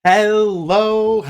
Hello,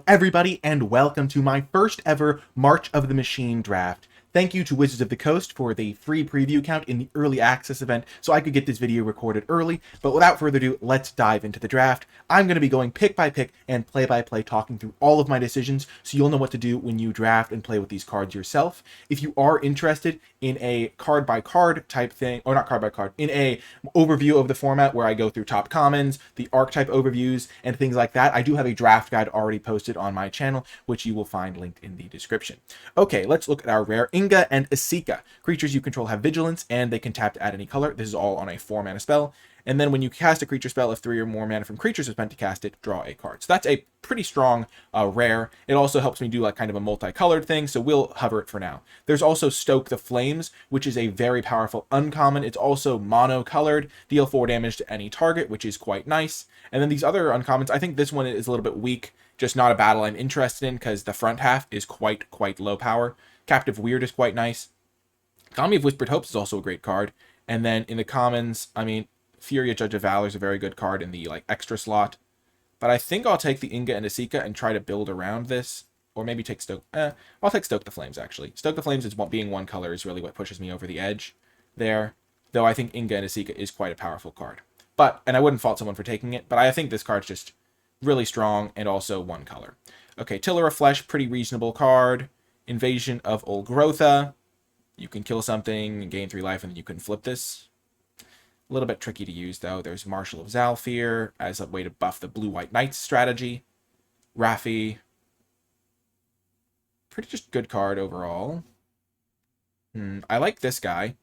everybody, and welcome to my first ever March of the Machine draft. Thank you to Wizards of the Coast for the free preview account in the early access event so I could get this video recorded early, but without further ado, let's dive into the draft. I'm going to be going pick by pick and play by play, talking through all of my decisions so you'll know what to do when you draft and play with these cards yourself. If you are interested in a card by card type thing, or not card by card, in a overview of the format where I go through top commons, the archetype overviews, and things like that, I do have a draft guide already posted on my channel, which you will find linked in the description. Okay, let's look at our rare Inga and Esika. Creatures you control have vigilance, and they can tap to add any color. This is all on a 4-mana spell. And then when you cast a creature spell, if 3 or more mana from creatures are spent to cast it, draw a card. So that's a pretty strong rare. It also helps me do like kind of a multicolored thing, so we'll hover it for now. There's also Stoke the Flames, which is a very powerful uncommon. It's also mono-colored, deal 4 damage to any target, which is quite nice. And then these other uncommons, I think this one is a little bit weak, just not a battle I'm interested in because the front half is quite low power. Captive Weird is quite nice. Economy of Whispered Hopes is also a great card. And then in the commons, I mean, Furia Judge of Valor is a very good card in the like extra slot. But I think I'll take the Inga and Esika and try to build around this. Or maybe take Stoke. I'll take Stoke the Flames, actually. Stoke the Flames, being one color, is really what pushes me over the edge there. Though I think Inga and Esika is quite a powerful card. And I wouldn't fault someone for taking it, but I think this card's just really strong and also one color. Okay, Tiller of Flesh, pretty reasonable card. Invasion of Olgrotha. You can kill something and gain 3 life, and then you can flip this. A little bit tricky to use, though. There's Marshal of Zalfir as a way to buff the Blue-White Knights strategy. Raffi. Pretty just good card overall. I like this guy.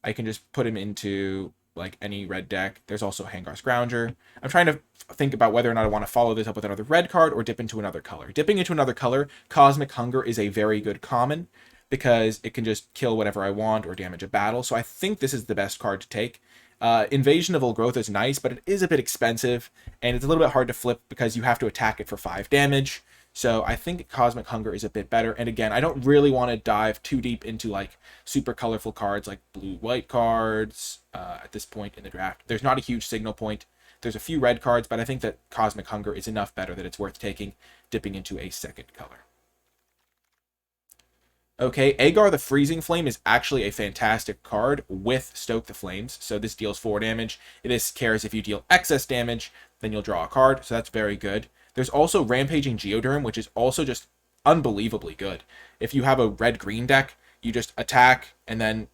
I can just put him into like any red deck. There's also Hangar Scrounger. I'm trying to think about whether or not I want to follow this up with another red card or dip into another color. Dipping into another color, Cosmic Hunger is a very good common because it can just kill whatever I want or damage a battle. So I think this is the best card to take. Invasion of Olgrotha is nice, but it is a bit expensive, and it's a little bit hard to flip because you have to attack it for 5 damage. So I think Cosmic Hunger is a bit better. And again, I don't really want to dive too deep into like super colorful cards like blue-white cards at this point in the draft. There's not a huge signal point. There's a few red cards, but I think that Cosmic Hunger is enough better that it's worth taking, dipping into a second color. Okay, Agar the Freezing Flame is actually a fantastic card with Stoke the Flames. So this deals 4 damage. This cares if you deal excess damage, then you'll draw a card. So that's very good. There's also Rampaging Geoderm, which is also just unbelievably good. If you have a red-green deck, you just attack and then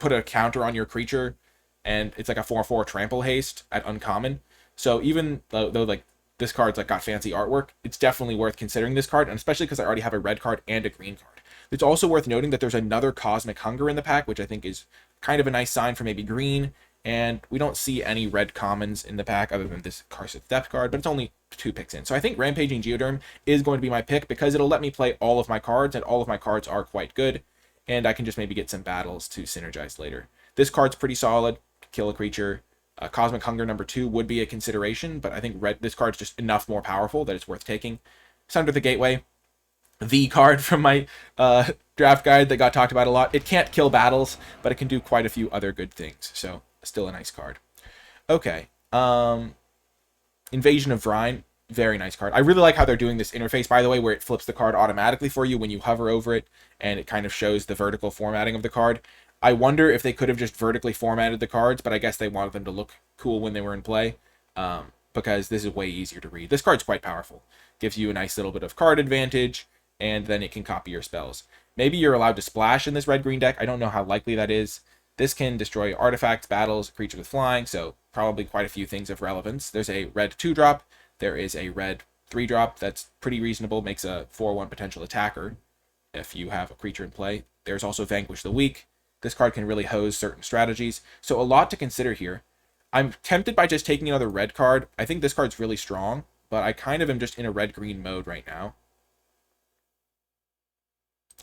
put a counter on your creature, and it's like a 4/4 trample haste at uncommon. So even though like this card's like got fancy artwork, it's definitely worth considering this card, and especially because I already have a red card and a green card. It's also worth noting that there's another Cosmic Hunger in the pack, which I think is kind of a nice sign for maybe green, and we don't see any red commons in the pack other than this Karsith Depth card, but it's only 2 picks in. So I think Rampaging Geoderm is going to be my pick because it'll let me play all of my cards, and all of my cards are quite good, and I can just maybe get some battles to synergize later. This card's pretty solid. Kill a creature. Cosmic Hunger number 2 would be a consideration, but I think this card's just enough more powerful that it's worth taking. Sunder the Gateway, the card from my draft guide that got talked about a lot. It can't kill battles, but it can do quite a few other good things, so still a nice card. Okay, Invasion of Vrine, very nice card. I really like how they're doing this interface, by the way, where it flips the card automatically for you when you hover over it, and it kind of shows the vertical formatting of the card. I wonder if they could have just vertically formatted the cards, but I guess they wanted them to look cool when they were in play, because this is way easier to read. This card's quite powerful. Gives you a nice little bit of card advantage, and then it can copy your spells. Maybe you're allowed to splash in this red-green deck. I don't know how likely that is. This can destroy artifacts, battles, creatures with flying, so probably quite a few things of relevance. There's a red 2-drop. There is a red 3-drop that's pretty reasonable, makes a 4/1 potential attacker if you have a creature in play. There's also Vanquish the Weak. This card can really hose certain strategies, so a lot to consider here. I'm tempted by just taking another red card. I think this card's really strong, but I kind of am just in a red-green mode right now.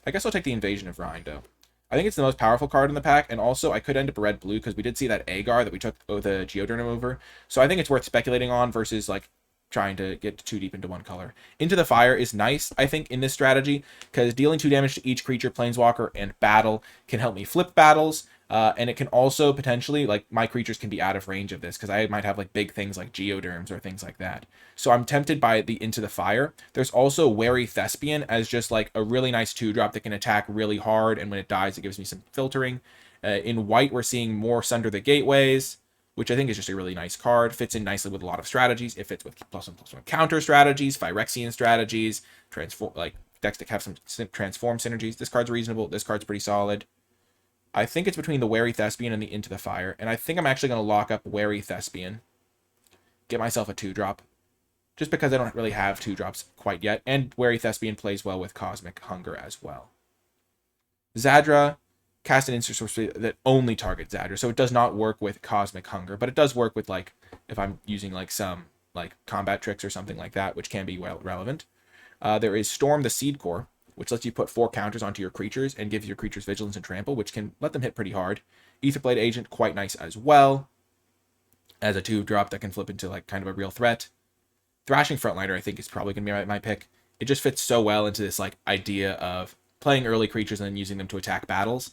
I guess I'll take the Invasion of Rhine, though. I think it's the most powerful card in the pack, and also I could end up a red-blue because we did see that Agar that we took the Geoderm over. So I think it's worth speculating on versus like trying to get too deep into one color. Into the Fire is nice, I think, in this strategy because dealing 2 damage to each creature, planeswalker, and battle can help me flip battles. And it can also potentially, like, my creatures can be out of range of this because I might have like big things like geoderms or things like that. So I'm tempted by the Into the Fire. There's also Wary Thespian as just like a really nice 2-drop that can attack really hard, and when it dies, it gives me some filtering. In white, we're seeing more Sunder the Gateways, which I think is just a really nice card. Fits in nicely with a lot of strategies. It fits with +1/+1 counter strategies, Phyrexian strategies, transform, like decks that have some transform synergies. This card's reasonable. This card's pretty solid. I think it's between the Wary Thespian and the Into the Fire, and I think I'm actually going to lock up Wary Thespian. Get myself a 2-drop, just because I don't really have 2-drops quite yet, and Wary Thespian plays well with Cosmic Hunger as well. Zadra, cast an instant sorcery that only targets Zadra, so it does not work with Cosmic Hunger, but it does work with, like, if I'm using like some like combat tricks or something like that, which can be well relevant. There is Storm the Seed Core, which lets you put 4 counters onto your creatures and gives your creatures vigilance and trample, which can let them hit pretty hard. Aetherblade Agent, quite nice as well, as a 2-drop that can flip into like kind of a real threat. Thrashing Frontliner, I think, is probably going to be my pick. It just fits so well into this like idea of playing early creatures and then using them to attack battles.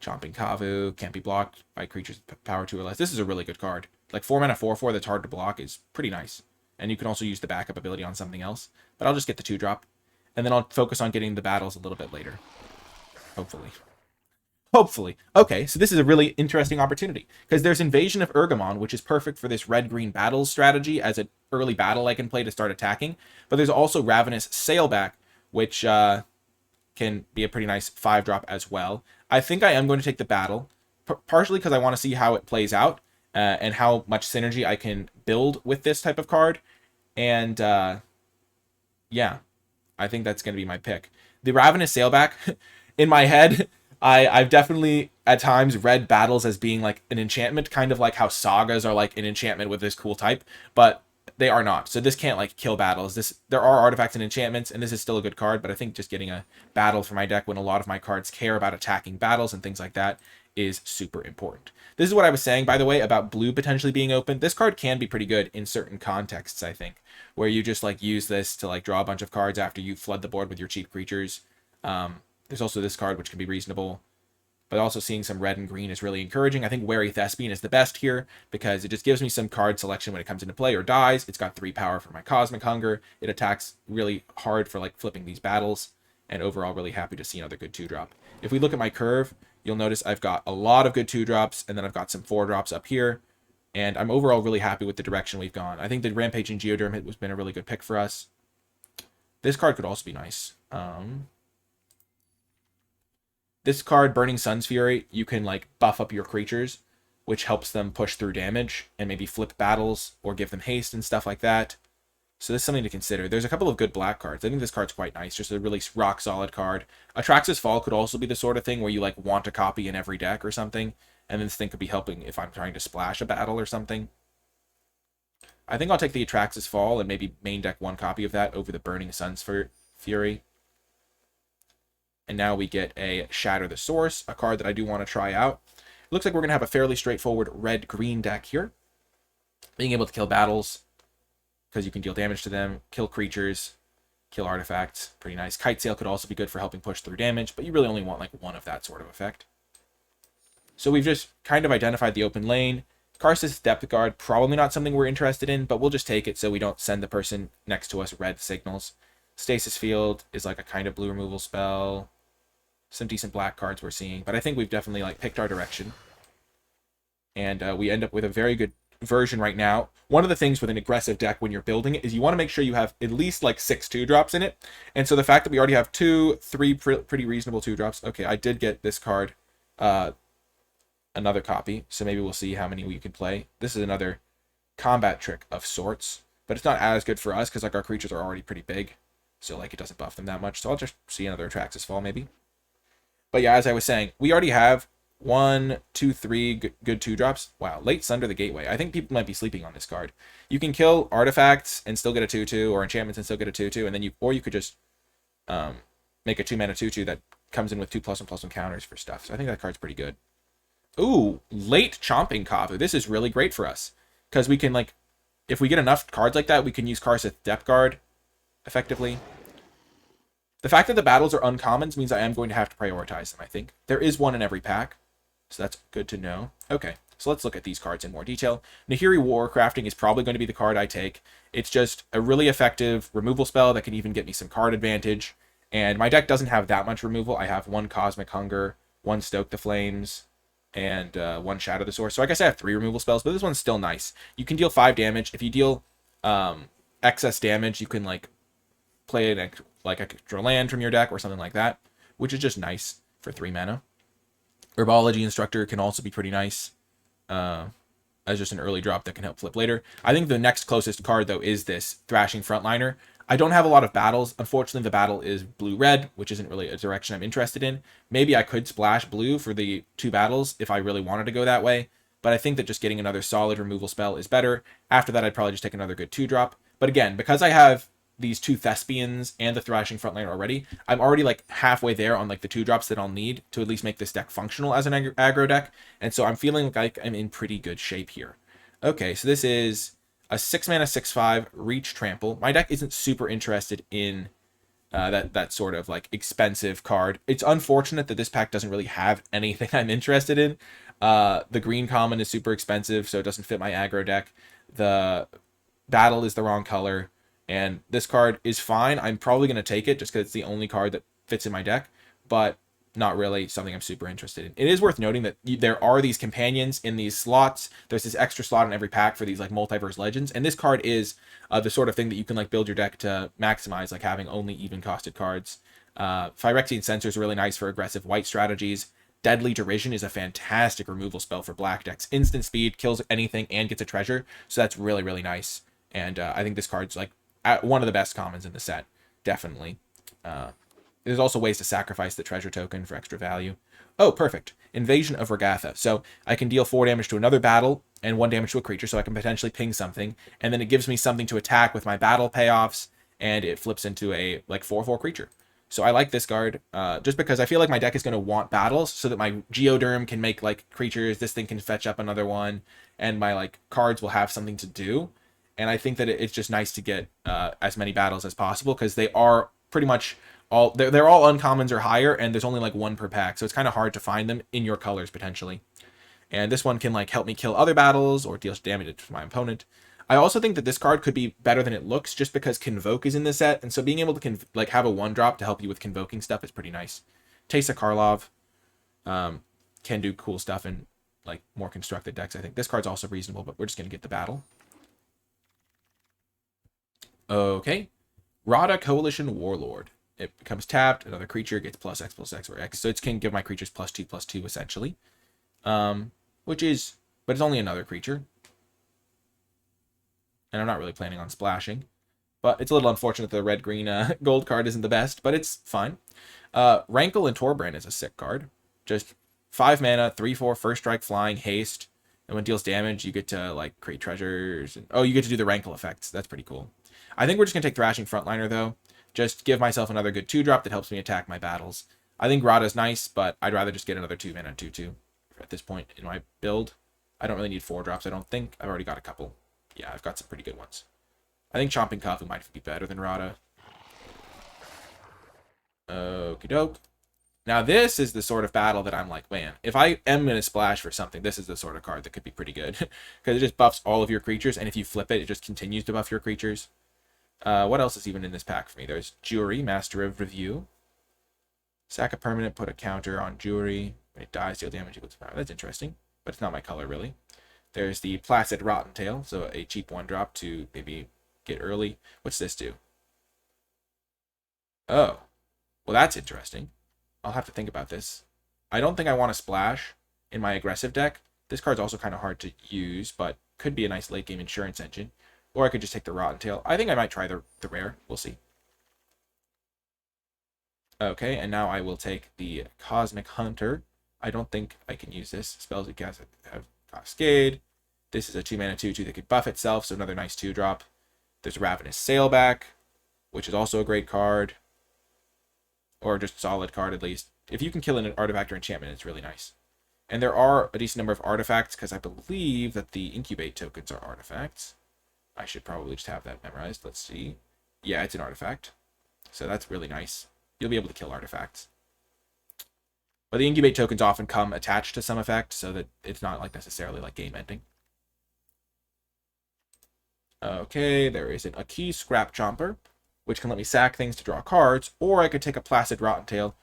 Chomping Kavu can't be blocked by creatures power 2 or less. This is a really good card. Like 4 mana 4/4 that's hard to block is pretty nice. And you can also use the backup ability on something else. But I'll just get the 2-drop. And then I'll focus on getting the battles a little bit later. Hopefully. Hopefully. Okay, so this is a really interesting opportunity. Because there's Invasion of Urgamon, which is perfect for this red-green battles strategy as an early battle I can play to start attacking. But there's also Ravenous Sailback, which can be a pretty nice 5-drop as well. I think I am going to take the battle, partially because I want to see how it plays out and how much synergy I can build with this type of card. And yeah, I think that's going to be my pick. The Ravenous Sailback, in my head, I've definitely at times read battles as being like an enchantment, kind of like how sagas are like an enchantment with this cool type, but they are not. So this can't like kill battles. There are artifacts and enchantments, and this is still a good card, but I think just getting a battle for my deck when a lot of my cards care about attacking battles and things like that is super important. This is what I was saying, by the way, about blue potentially being open. This card can be pretty good in certain contexts, I think, where you just like use this to like draw a bunch of cards after you flood the board with your cheap creatures. There's also this card, which can be reasonable, but also seeing some red and green is really encouraging. I think Wary Thespian is the best here because it just gives me some card selection when it comes into play or dies. It's got 3 power for my Cosmic Hunger. It attacks really hard for like flipping these battles, and overall really happy to see another good 2-drop. If we look at my curve, you'll notice I've got a lot of good 2-drops, and then I've got some 4-drops up here, and I'm overall really happy with the direction we've gone. I think the Rampaging Geoderm has been a really good pick for us. This card could also be nice. This card, Burning Sun's Fury, you can like buff up your creatures, which helps them push through damage and maybe flip battles or give them haste and stuff like that. So this is something to consider. There's a couple of good black cards. I think this card's quite nice. Just a really rock solid card. Atrax's Fall could also be the sort of thing where you like want a copy in every deck or something. And this thing could be helping if I'm trying to splash a battle or something. I think I'll take the Atrax's Fall and maybe main deck 1 copy of that over the Burning Sun's Fury. And now we get a Shatter the Source, a card that I do want to try out. It looks like we're going to have a fairly straightforward red-green deck here. Being able to kill battles, because you can deal damage to them, kill creatures, kill artifacts. Pretty nice. Kite Sail could also be good for helping push through damage, but you really only want like 1 of that sort of effect. So we've just kind of identified the open lane. Karsus Depth Guard, probably not something we're interested in, but we'll just take it so we don't send the person next to us red signals. Stasis Field is like a kind of blue removal spell. Some decent black cards we're seeing, but I think we've definitely like picked our direction. And we end up with a very good version right now. One of the things with an aggressive deck when you're building it is you want to make sure you have at least like 6 2-drops in it. And so the fact that we already have 3 pretty reasonable 2-drops. Okay, I did get this card, another copy, so maybe we'll see how many we can play. This is another combat trick of sorts, but it's not as good for us because like our creatures are already pretty big, so like it doesn't buff them that much. So I'll just see another Atrax's Fall maybe. But yeah, as I was saying, we already have 1, 2, 3 good 2-drops. Wow, Late Sunder the Gateway. I think people might be sleeping on this card. You can kill artifacts and still get a 2/2, or enchantments and still get a 2/2, and then you could just make a 2-mana 2/2 that comes in with 2+1/+1 counters for stuff. So I think that card's pretty good. Ooh, Late Chomping Kavu. This is really great for us because we can like, if we get enough cards like that, we can use Karsus Depth Guard effectively. The fact that the battles are uncommons means I am going to have to prioritize them, I think. There is one in every pack. So that's good to know. Okay, so let's look at these cards in more detail. Nahiri Warcrafting is probably going to be the card I take. It's just a really effective removal spell that can even get me some card advantage. And my deck doesn't have that much removal. I have one Cosmic Hunger, one Stoke the Flames, and one Shadow the Source. So I guess I have 3 removal spells, but this one's still nice. You can deal 5 damage. If you deal excess damage, you can like play an extra land from your deck or something like that, which is just nice for 3 mana. Herbology Instructor can also be pretty nice as just an early drop that can help flip later. I think the next closest card, though, is this Thrashing Frontliner. I don't have a lot of battles. Unfortunately, the battle is blue-red, which isn't really a direction I'm interested in. Maybe I could splash blue for the 2 battles if I really wanted to go that way, but I think that just getting another solid removal spell is better. After that, I'd probably just take another good 2-drop. But again, because I have these 2 Thespians and the Thrashing Frontliner already, I'm already like halfway there on like the 2-drops that I'll need to at least make this deck functional as an aggro deck, and so I'm feeling like I'm in pretty good shape here. Okay, so this is a 6-mana 6/5 Reach Trample. My deck isn't super interested in that sort of like expensive card. It's unfortunate that this pack doesn't really have anything I'm interested in. The green common is super expensive, so it doesn't fit my aggro deck. The battle is the wrong color. And this card is fine. I'm probably going to take it just because it's the only card that fits in my deck, but not really something I'm super interested in. It is worth noting that there are these companions in these slots. There's this extra slot in every pack for these like multiverse legends, and this card is the sort of thing that you can like build your deck to maximize, like having only even costed cards. Phyrexian Censor is really nice for aggressive white strategies. Deadly Derision is a fantastic removal spell for black decks. Instant speed, kills anything, and gets a treasure, so that's really, really nice. And I think this card's like one of the best commons in the set, definitely. There's also ways to sacrifice the treasure token for extra value. Oh, perfect. Invasion of Regatha. So I can deal 4 damage to another battle and 1 damage to a creature, so I can potentially ping something, and then it gives me something to attack with my battle payoffs, and it flips into a like 4/4 creature. So I like this card just because I feel like my deck is going to want battles so that my Geoderm can make like creatures, this thing can fetch up another one, and my like cards will have something to do. And I think that it's just nice to get as many battles as possible because they are pretty much all they're all uncommons or higher, and there's only like 1 per pack, so it's kind of hard to find them in your colors potentially. And this one can like help me kill other battles or deal damage to my opponent. I also think that this card could be better than it looks just because Convoke is in the set, and so being able to like have a 1-drop to help you with convoking stuff is pretty nice. Teysa Karlov can do cool stuff in like more constructed decks. I think this card's also reasonable, but we're just gonna get the battle. Okay, Rada Coalition Warlord. It becomes tapped. Another creature gets +X/+X or X. So it can give my creatures +2/+2 essentially. But it's only another creature. And I'm not really planning on splashing. But it's a little unfortunate the red-green gold card isn't the best, but it's fine. Rankle and Torbrand is a sick card. Just 5 mana, 3/4, first strike, flying, haste. And when it deals damage, you get to like create treasures. And, oh, you get to do the Rankle effects. That's pretty cool. I think we're just going to take Thrashing Frontliner, though. Just give myself another good 2-drop that helps me attack my battles. I think Rada's nice, but I'd rather just get another 2-mana 2/2 at this point in my build. I don't really need 4-drops, I don't think. I've already got a couple. Yeah, I've got some pretty good ones. I think Chomping Kafu might be better than Rada. Okie doke. Now this is the sort of battle that I'm like, man, if I am going to splash for something, this is the sort of card that could be pretty good. Because it just buffs all of your creatures, and if you flip it, it just continues to buff your creatures. What else is even in this pack for me? There's Jury, Master of Review. Sack a permanent, put a counter on Jury. When it dies, deal damage equal to power. That's interesting, but it's not my color, really. There's the Placid Rottentail, so a cheap 1-drop to maybe get early. What's this do? Oh, well, that's interesting. I'll have to think about this. I don't think I want to splash in my aggressive deck. This card's also kind of hard to use, but could be a nice late-game insurance engine. Or I could just take the Rottentail. I think I might try the rare. We'll see. Okay, and now I will take the Cosmic Hunter. I don't think I can use this. Spells you cast have Cascade. This is a 2-mana 2/2 that could buff itself, so another nice 2-drop. There's Ravenous Sailback, which is also a great card. Or just a solid card, at least. If you can kill an artifact or enchantment, it's really nice. And there are a decent number of artifacts, because I believe that the Incubate tokens are artifacts. I should probably just have that memorized. Let's see. Yeah, it's an artifact. So that's really nice. You'll be able to kill artifacts. But the incubate tokens often come attached to some effect, so that it's not like necessarily like game ending. Okay, there is a key scrap chomper, which can let me sack things to draw cards, or I could take a placid rotten tail,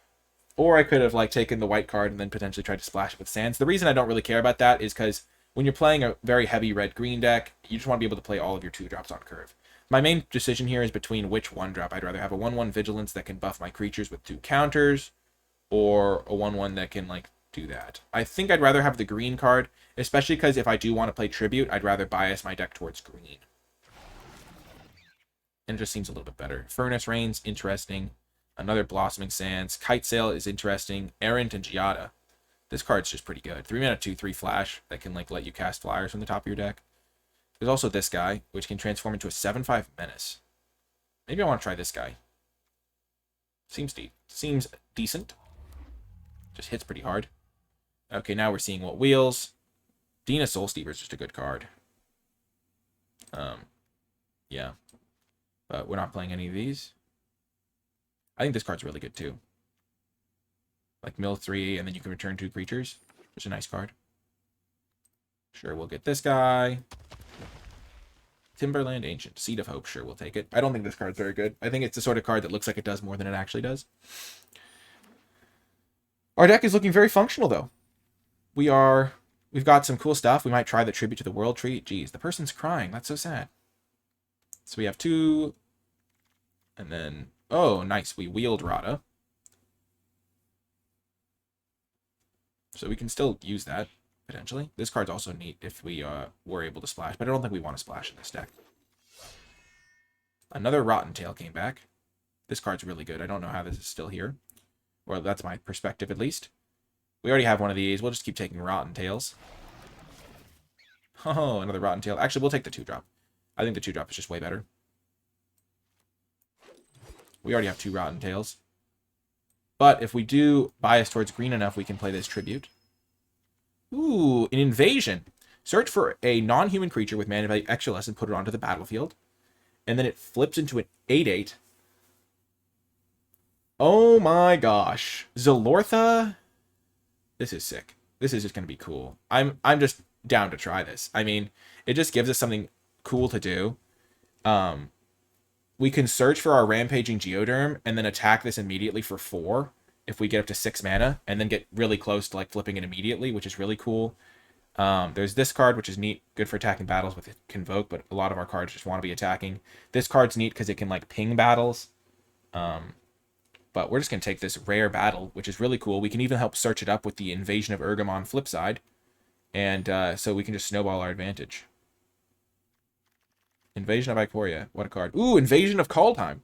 or I could have like taken the white card and then potentially tried to splash it with sands. The reason I don't really care about that is because when you're playing a very heavy red-green deck, you just want to be able to play all of your 2-drops on curve. My main decision here is between which 1-drop. I'd rather have a 1/1 Vigilance that can buff my creatures with 2 counters, or a 1/1 that can like do that. I think I'd rather have the green card, especially because if I do want to play Tribute, I'd rather bias my deck towards green. And it just seems a little bit better. Furnace Rain's interesting. Another Blossoming Sands. Kite Sail is interesting. Errant and Giada. This card's just pretty good. 3 mana, 2/3 flash that can like let you cast flyers from the top of your deck. There's also this guy, which can transform into a 7/5 Menace. Maybe I want to try this guy. Seems decent. Just hits pretty hard. Okay, now we're seeing what wheels. Dina Soul Steeper is just a good card. Yeah. But we're not playing any of these. I think this card's really good too. Like mill 3, and then you can return 2 creatures. Just a nice card. Sure, we'll get this guy. Timberland Ancient. Seed of Hope. Sure, we'll take it. I don't think this card's very good. I think it's the sort of card that looks like it does more than it actually does. Our deck is looking very functional, though. We've got some cool stuff. We might try the Tribute to the World Tree. Jeez, the person's crying. That's so sad. So we have 2. And then, oh, nice. We wheeled Rada. So we can still use that, potentially. This card's also neat if we were able to splash, but I don't think we want to splash in this deck. Another Rotten Tail came back. This card's really good. I don't know how this is still here. Well, that's my perspective, at least. We already have one of these. We'll just keep taking Rotten Tails. Oh, another Rotten Tail. Actually, we'll take the 2-drop. I think the 2-drop is just way better. We already have 2 Rotten Tails. But if we do bias towards green enough, we can play this Tribute. Ooh, an Invasion. Search for a non-human creature with mana value extra less and put it onto the battlefield. And then it flips into an 8/8. Oh my gosh. Zalortha? This is sick. This is just going to be cool. I'm just down to try this. I mean, it just gives us something cool to do. We can search for our Rampaging Geoderm and then attack this immediately for 4 if we get up to 6 mana, and then get really close to like flipping it immediately, which is really cool. There's this card, which is neat, good for attacking battles with Convoke, but a lot of our cards just want to be attacking. This card's neat because it can like ping battles. But we're just going to take this rare battle, which is really cool. We can even help search it up with the Invasion of Urgamon flip side. And so we can just snowball our advantage. Invasion of Ikoria. What a card. Ooh, Invasion of Kaldheim.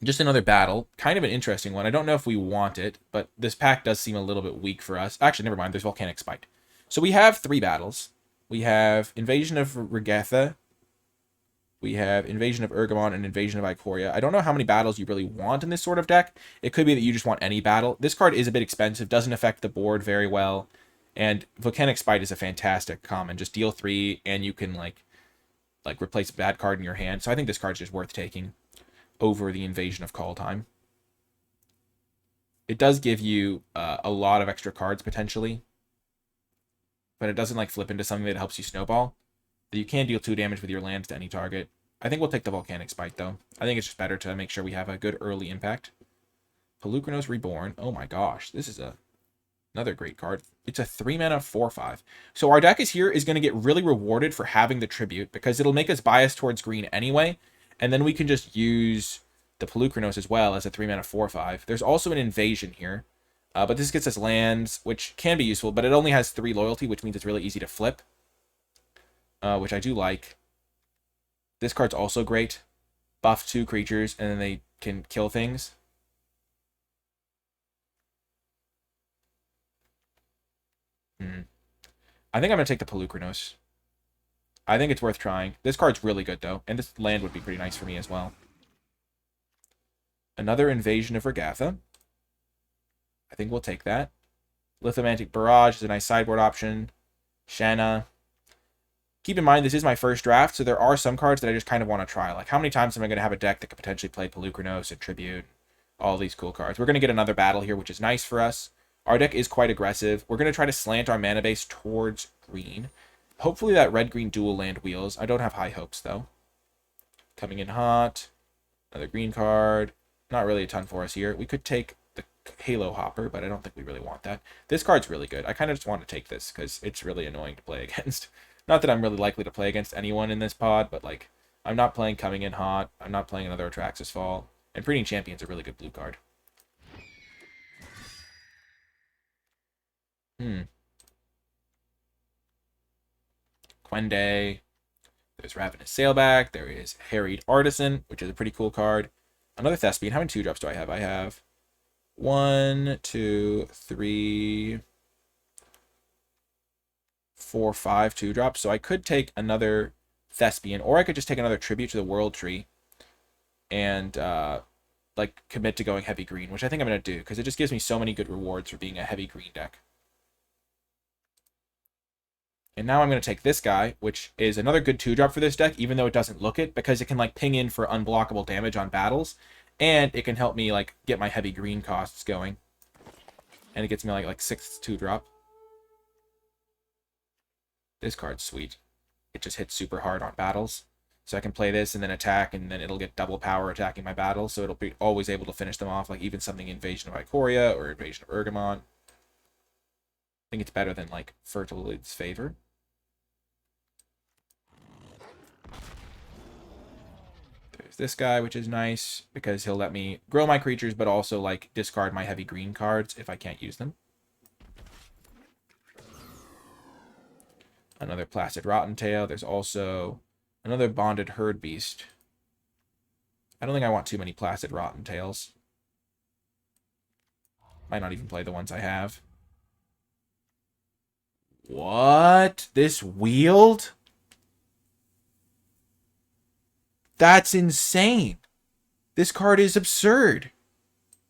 Just another battle. Kind of an interesting one. I don't know if we want it, but this pack does seem a little bit weak for us. Actually, never mind. There's Volcanic Spite. So we have 3 battles. We have Invasion of Regatha. We have Invasion of Urgamon and Invasion of Ikoria. I don't know how many battles you really want in this sort of deck. It could be that you just want any battle. This card is a bit expensive, doesn't affect the board very well. And Volcanic Spite is a fantastic common. Just deal 3, and you can like replace a bad card in your hand. So I think this card's just worth taking over the Invasion of Kaldheim. It does give you a lot of extra cards, potentially. But it doesn't like flip into something that helps you snowball. You can deal 2 damage with your lands to any target. I think we'll take the Volcanic Spite, though. I think it's just better to make sure we have a good early impact. Pelucranos Reborn. Oh my gosh, this is another great card. It's a 3-mana 4/5. So our deck is going to get really rewarded for having the Tribute, because it'll make us bias towards green anyway, and then we can just use the Pelucranos as well as a 3-mana 4/5. There's also an Invasion here, but this gets us lands, which can be useful, but it only has 3 loyalty, which means it's really easy to flip. Which I do like. This card's also great. Buff 2 creatures, and then they can kill things. I think I'm going to take the Pelucranos. I think it's worth trying. This card's really good, though, and this land would be pretty nice for me as well. Another Invasion of Regatha. I think we'll take that. Lithomantic Barrage is a nice sideboard option. Shanna. Keep in mind, this is my first draft, so there are some cards that I just kind of want to try. Like, how many times am I going to have a deck that could potentially play Pelucranos and Tribute? All these cool cards. We're going to get another battle here, which is nice for us. Our deck is quite aggressive. We're going to try to slant our mana base towards green. Hopefully that red-green dual land wheels. I don't have high hopes, though. Coming in hot. Another green card. Not really a ton for us here. We could take the Halo Hopper, but I don't think we really want that. This card's really good. I kind of just want to take this because it's really annoying to play against. Not that I'm really likely to play against anyone in this pod, but like, I'm not playing Coming in Hot. I'm not playing another Atraxis Fall. And Breeding Champion's a really good blue card. Quende. There's Ravenous Sailback. There is Harried Artisan, which is a pretty cool card. Another Thespian. How many 2-drops do I have? I have 1, 2, 3, 4, 5 2-drops. So I could take another Thespian, or I could just take another Tribute to the World Tree and like commit to going heavy green, which I think I'm going to do because it just gives me so many good rewards for being a heavy green deck. And now I'm going to take this guy, which is another good 2-drop for this deck, even though it doesn't look it, because it can like ping in for unblockable damage on battles, and it can help me like get my heavy green costs going. And it gets me like 6th 2-drop. This card's sweet. It just hits super hard on battles. So I can play this and then attack, and then it'll get double power attacking my battles, so it'll be always able to finish them off, like even something Invasion of Ikoria or Invasion of Urgamon. I think it's better than like Fertilid's Favor. There's this guy, which is nice because he'll let me grow my creatures, but also like discard my heavy green cards if I can't use them. Another Placid Rottentail. There's also another Bonded Herd Beast. I don't think I want too many Placid Rottentails. Might not even play the ones I have. What? This wheeled? That's insane. This card is absurd.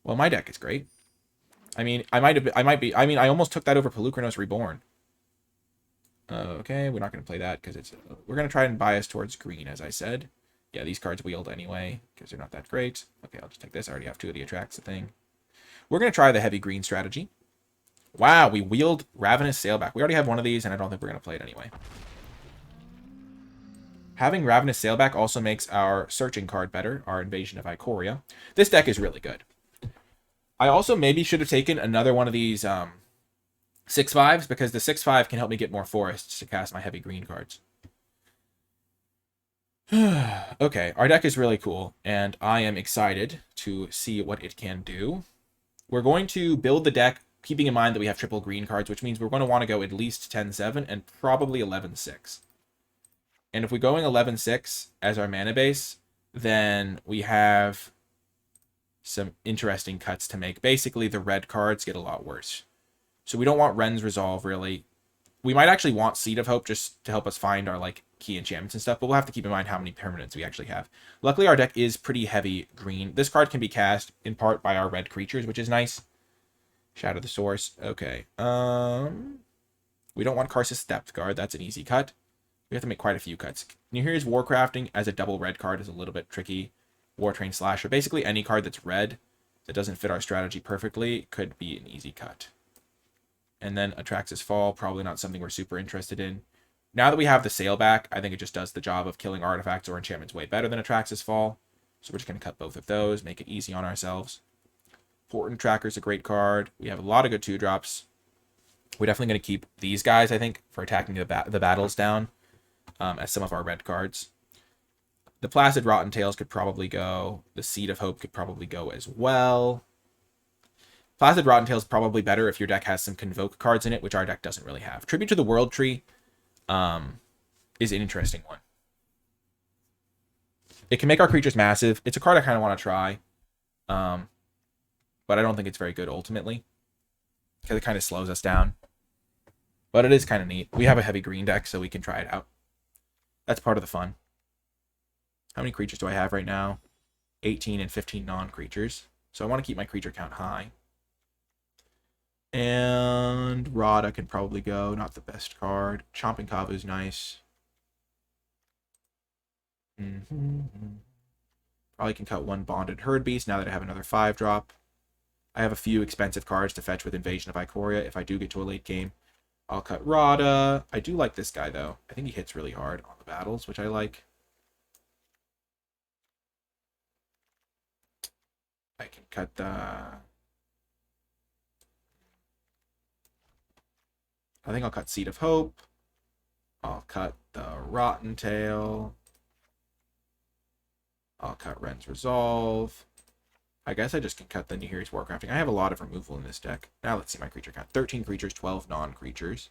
Well, my deck is great. I mean, I almost took that over Pelucranos Reborn. Okay, we're not going to play that because we're going to try and bias towards green, as I said. Yeah, these cards wheeled anyway because they're not that great. Okay, I'll just take this. I already have 2 of the Atraxa thing. We're going to try the heavy green strategy. Wow, we wheeled Ravenous Sailback. We already have one of these, and I don't think we're going to play it anyway. Having Ravenous Sailback also makes our searching card better, our Invasion of Ikoria. This deck is really good. I also maybe should have taken another one of these 6/5s, because the 6/5 can help me get more forests to cast my heavy green cards. Okay, our deck is really cool, and I am excited to see what it can do. We're going to build the deck, keeping in mind that we have triple green cards, which means we're going to want to go at least 10-7 and probably 11-6. And if we're going 11-6 as our mana base, then we have some interesting cuts to make. Basically, the red cards get a lot worse. So we don't want Ren's Resolve, really. We might actually want Seed of Hope just to help us find our like key enchantments and stuff, but we'll have to keep in mind how many permanents we actually have. Luckily, our deck is pretty heavy green. This card can be cast in part by our red creatures, which is nice. Shadow the Source. Okay. We don't want Karsus Depth Guard. That's an easy cut. We have to make quite a few cuts. Nihir's Warcrafting as a double red card is a little bit tricky. War Train Slasher. Basically, any card that's red that doesn't fit our strategy perfectly could be an easy cut. And then Atraxis Fall, probably not something we're super interested in. Now that we have the Sailback, I think it just does the job of killing artifacts or enchantments way better than Atraxis Fall. So we're just going to cut both of those, make it easy on ourselves. Portent Tracker is a great card. We have a lot of good 2-drops. We're definitely going to keep these guys, I think, for attacking the battles down as some of our red cards. The Placid Rottentails could probably go. The Seed of Hope could probably go as well. Placid Rottentail is probably better if your deck has some Convoke cards in it, which our deck doesn't really have. Tribute to the World Tree is an interesting one. It can make our creatures massive. It's a card I kind of want to try. But I don't think it's very good ultimately, because it kind of slows us down. But it is kind of neat. We have a heavy green deck, so we can try it out. That's part of the fun. How many creatures do I have right now? 18 and 15 non-creatures. So I want to keep my creature count high. And Rada can probably go. Not the best card. Chomping Kavu is nice. Probably can cut one Bonded Herd Beast now that I have another 5-drop. I have a few expensive cards to fetch with Invasion of Ikoria if I do get to a late game. I'll cut Rada. I do like this guy, though. I think he hits really hard on the battles, which I like. I can cut the... I think I'll cut Seed of Hope. I'll cut the Rotten Tail. I'll cut Ren's Resolve. I guess I just can cut the Nihiri's Warcrafting. I have a lot of removal in this deck. Now let's see my creature count. 13 creatures, 12 non-creatures.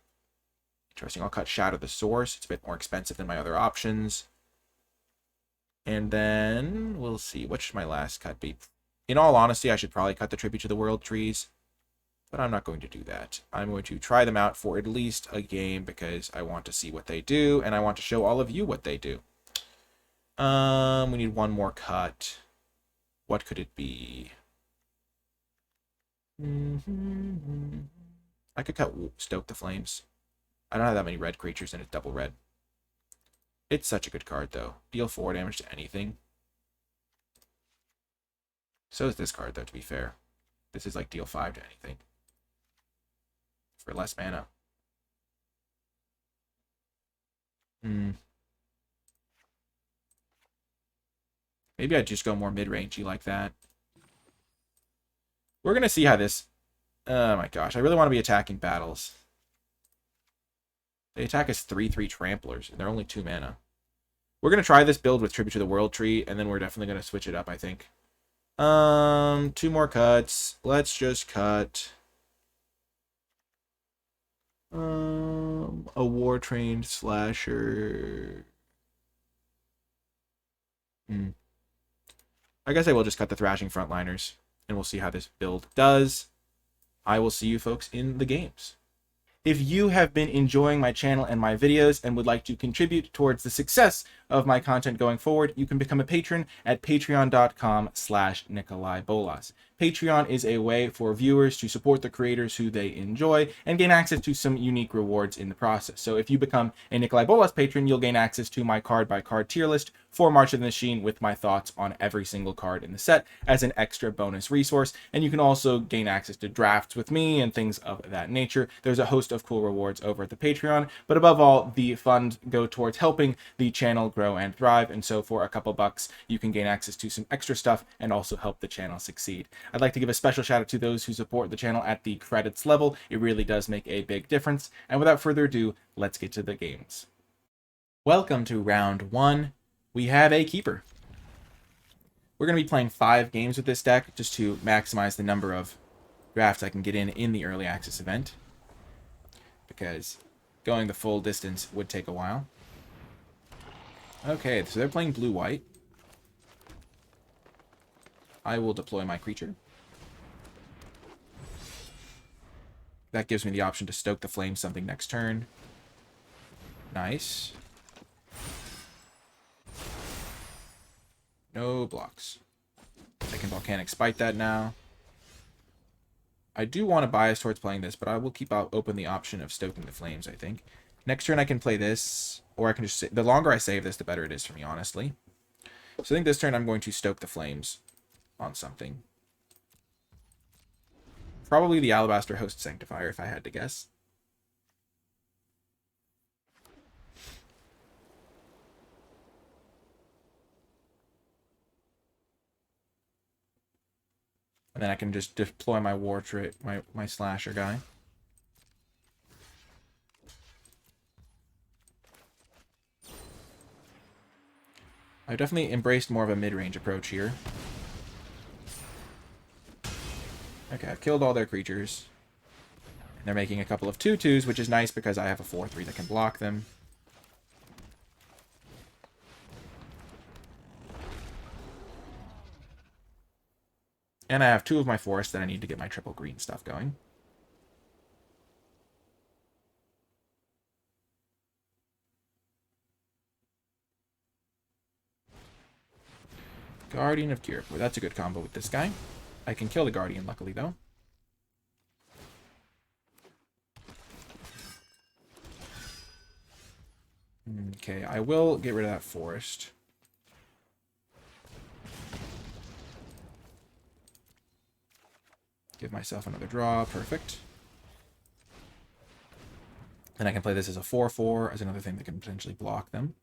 Interesting. I'll cut Shadow the Source. It's a bit more expensive than my other options. And then we'll see. What should my last cut be? In all honesty, I should probably cut the Tribute to the World trees. But I'm not going to do that. I'm going to try them out for at least a game because I want to see what they do. And I want to show all of you what they do. We need one more cut. What could it be? I could cut Stoke the Flames. I don't have that many red creatures and it's double red. It's such a good card, though. Deal 4 damage to anything. So is this card, though, to be fair. This is like deal 5 to anything. For less mana. Maybe I'd just go more mid-rangey like that. We're going to see how this... Oh my gosh, I really want to be attacking battles. They attack as 3/3 Tramplers, and they're only 2 mana. We're going to try this build with Tribute to the World Tree, and then we're definitely going to switch it up, I think. 2 more cuts. Let's just cut... a War-Trained Slasher... I guess I will just cut the Thrashing Frontliners, and we'll see how this build does. I will see you folks in the games. If you have been enjoying my channel and my videos and would like to contribute towards the success of my content going forward, you can become a patron at patreon.com/NicolaiBolas. Patreon is a way for viewers to support the creators who they enjoy and gain access to some unique rewards in the process. So if you become a NicolaiBolas patron, you'll gain access to my card-by-card tier list for March of the Machine with my thoughts on every single card in the set as an extra bonus resource. And you can also gain access to drafts with me and things of that nature. There's a host of cool rewards over at the Patreon, but above all, the funds go towards helping the channel grow and thrive. And so for a couple bucks, you can gain access to some extra stuff and also help the channel succeed. I'd like to give a special shout out to those who support the channel at the credits level. It really does make a big difference. And without further ado, let's get to the games. Welcome to round 1. We have a keeper. We're going to be playing 5 games with this deck just to maximize the number of drafts I can get in the early access event, because going the full distance would take a while. Okay, so they're playing blue-white. I will deploy my creature. That gives me the option to stoke the flame something next turn. Nice. No blocks. I can Volcanic Spite that now. I do want to bias towards playing this, but I will keep open the option of stoking the flames, I think. Next turn I can play this, or I can just... The longer I save this, the better it is for me, honestly. So I think this turn I'm going to stoke the flames on something. Probably the Alabaster Host Sanctifier, if I had to guess. And then I can just deploy my my slasher guy. I've definitely embraced more of a mid-range approach here. Okay, I've killed all their creatures. And they're making a couple of 2/2s, which is nice because I have a 4/3 that can block them. And I have 2 of my forests that I need to get my triple green stuff going. Guardian of Ghirapur. That's a good combo with this guy. I can kill the Guardian, luckily, though. Okay, I will get rid of that forest. Give myself another draw. Perfect. Then I can play this as a 4/4 as another thing that can potentially block them.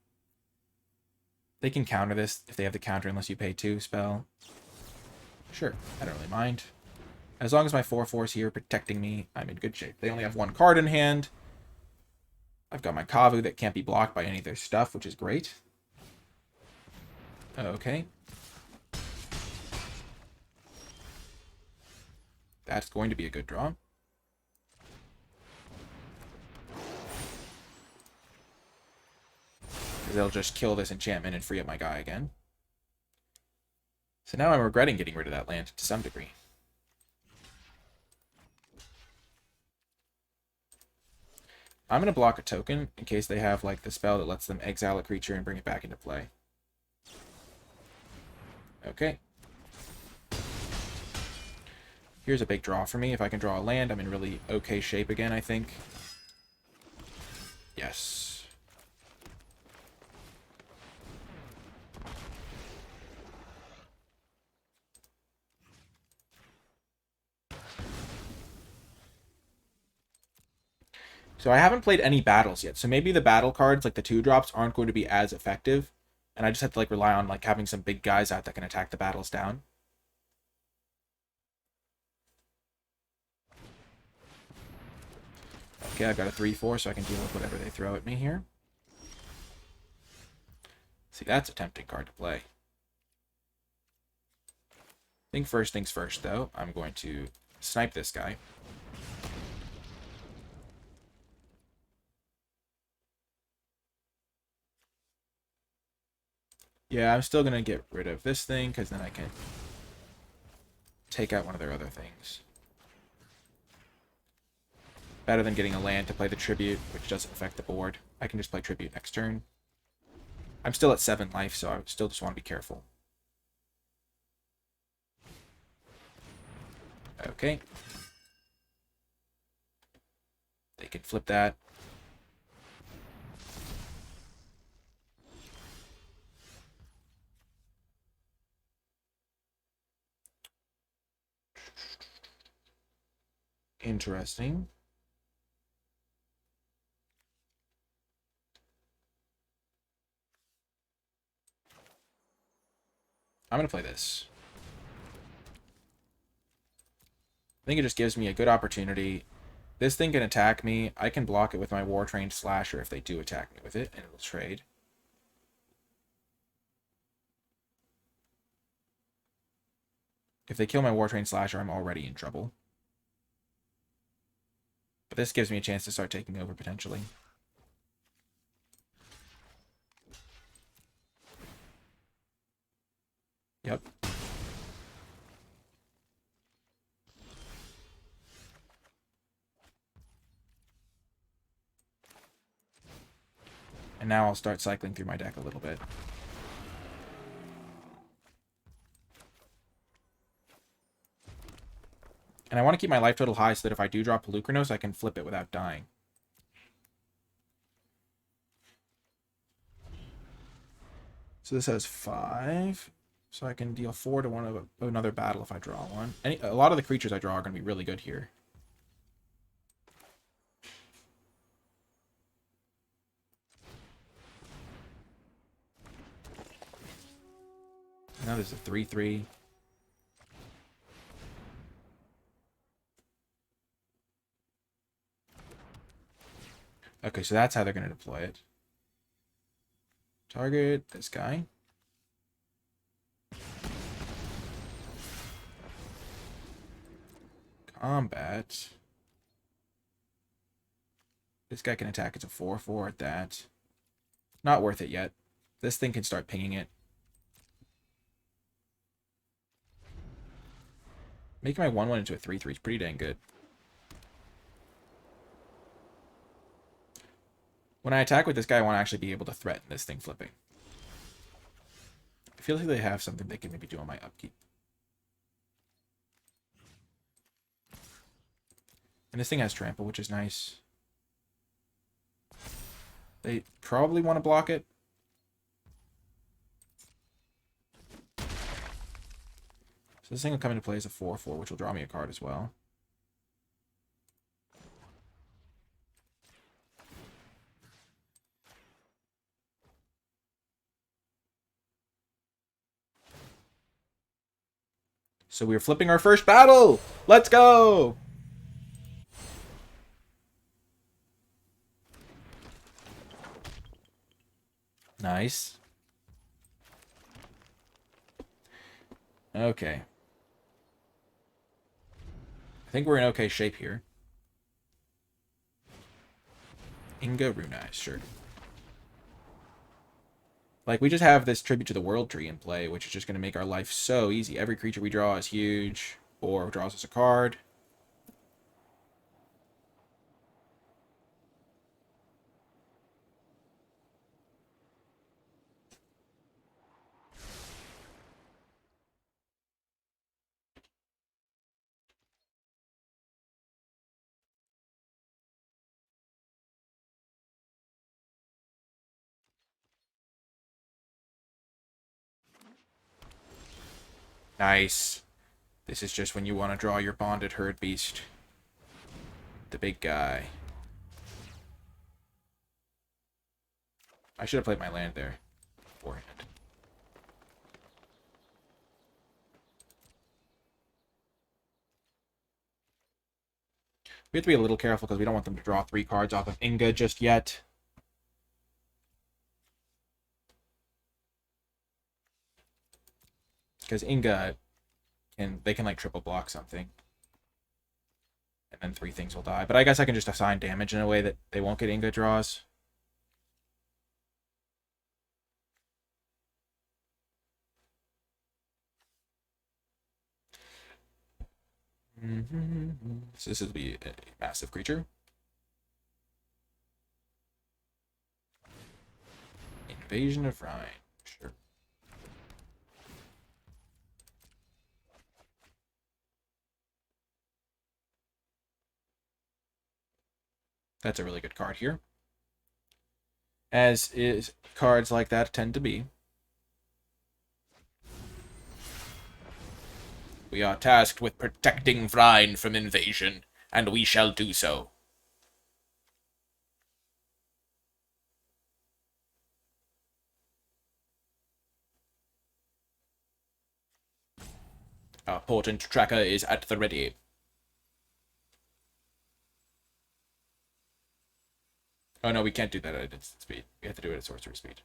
They can counter this if they have the counter unless you pay 2 spell. Sure, I don't really mind. As long as my 4/4 is here protecting me, I'm in good shape. They only have 1 card in hand. I've got my Kavu that can't be blocked by any of their stuff, which is great. Okay. That's going to be a good draw. Because they'll just kill this enchantment and free up my guy again. So now I'm regretting getting rid of that land to some degree. I'm going to block a token in case they have like the spell that lets them exile a creature and bring it back into play. Okay. Here's a big draw for me. If I can draw a land, I'm in really okay shape again, I think. Yes. So I haven't played any battles yet. So maybe the battle cards, like the 2-drops, aren't going to be as effective. And I just have to like rely on like having some big guys out that can attack the battles down. Okay, I've got a 3/4, so I can deal with whatever they throw at me here. See, that's a tempting card to play. Things first, though. I'm going to snipe this guy. Yeah, I'm still going to get rid of this thing, because then I can take out one of their other things. Better than getting a land to play the Tribute, which doesn't affect the board. I can just play Tribute next turn. I'm still at 7 life, so I still just want to be careful. Okay. They can flip that. Interesting. I'm going to play this. I think it just gives me a good opportunity. This thing can attack me. I can block it with my War-Trained Slasher if they do attack me with it, and it'll trade. If they kill my War-Trained Slasher, I'm already in trouble. But this gives me a chance to start taking over, potentially. Yep. And now I'll start cycling through my deck a little bit. And I want to keep my life total high so that if I do draw Pelucranos, I can flip it without dying. So this has 5. So I can deal 4 to one of another battle if I draw one. A lot of the creatures I draw are going to be really good here. Now there's a 3/3. Okay, so that's how they're going to deploy it. Target this guy. Combat. This guy can attack. It's a 4/4 at that. Not worth it yet. This thing can start pinging it. Making my 1/1 into a 3/3 is pretty dang good. When I attack with this guy, I want to actually be able to threaten this thing flipping. I feel like they have something they can maybe do on my upkeep. And this thing has trample, which is nice. They probably want to block it. So So this thing will come into play as a 4/4, which will draw me a card as well. So we're flipping our first battle! Let's go! Nice. Okay. I think we're in okay shape here. Inga Runai, sure. Like, we just have this Tribute to the World tree in play, which is just going to make our life so easy. Every creature we draw is huge, or draws us a card. Nice. This is just when you want to draw your Bonded Herd Beast. The big guy. I should have played my land there beforehand. We have to be a little careful because we don't want them to draw 3 cards off of Inga just yet. Because Inga they can like triple block something. And then 3 things will die. But I guess I can just assign damage in a way that they won't get Inga draws. So this will be a massive creature. Invasion of Rhine. Sure. That's a really good card here. As is cards like that tend to be. We are tasked with protecting Vrine from invasion, and we shall do so. Our portent tracker is at the ready. Oh no, we can't do that at instant speed. We have to do it at sorcery speed.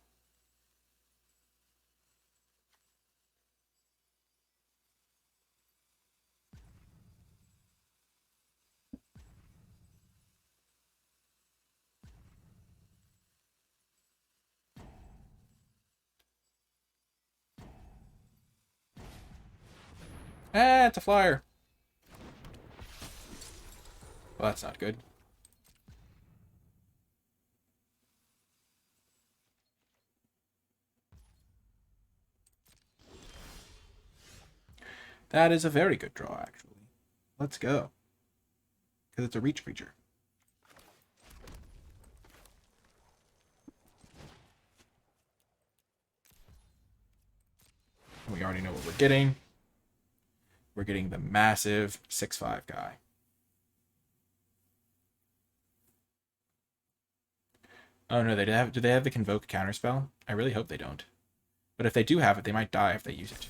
Ah, it's a flyer. Well, that's not good. That is a very good draw, actually. Let's go. Because it's a reach creature. We already know what we're getting. We're getting the massive 6/5 guy. Oh no, do they have the Convoke counterspell? I really hope they don't. But if they do have it, they might die if they use it.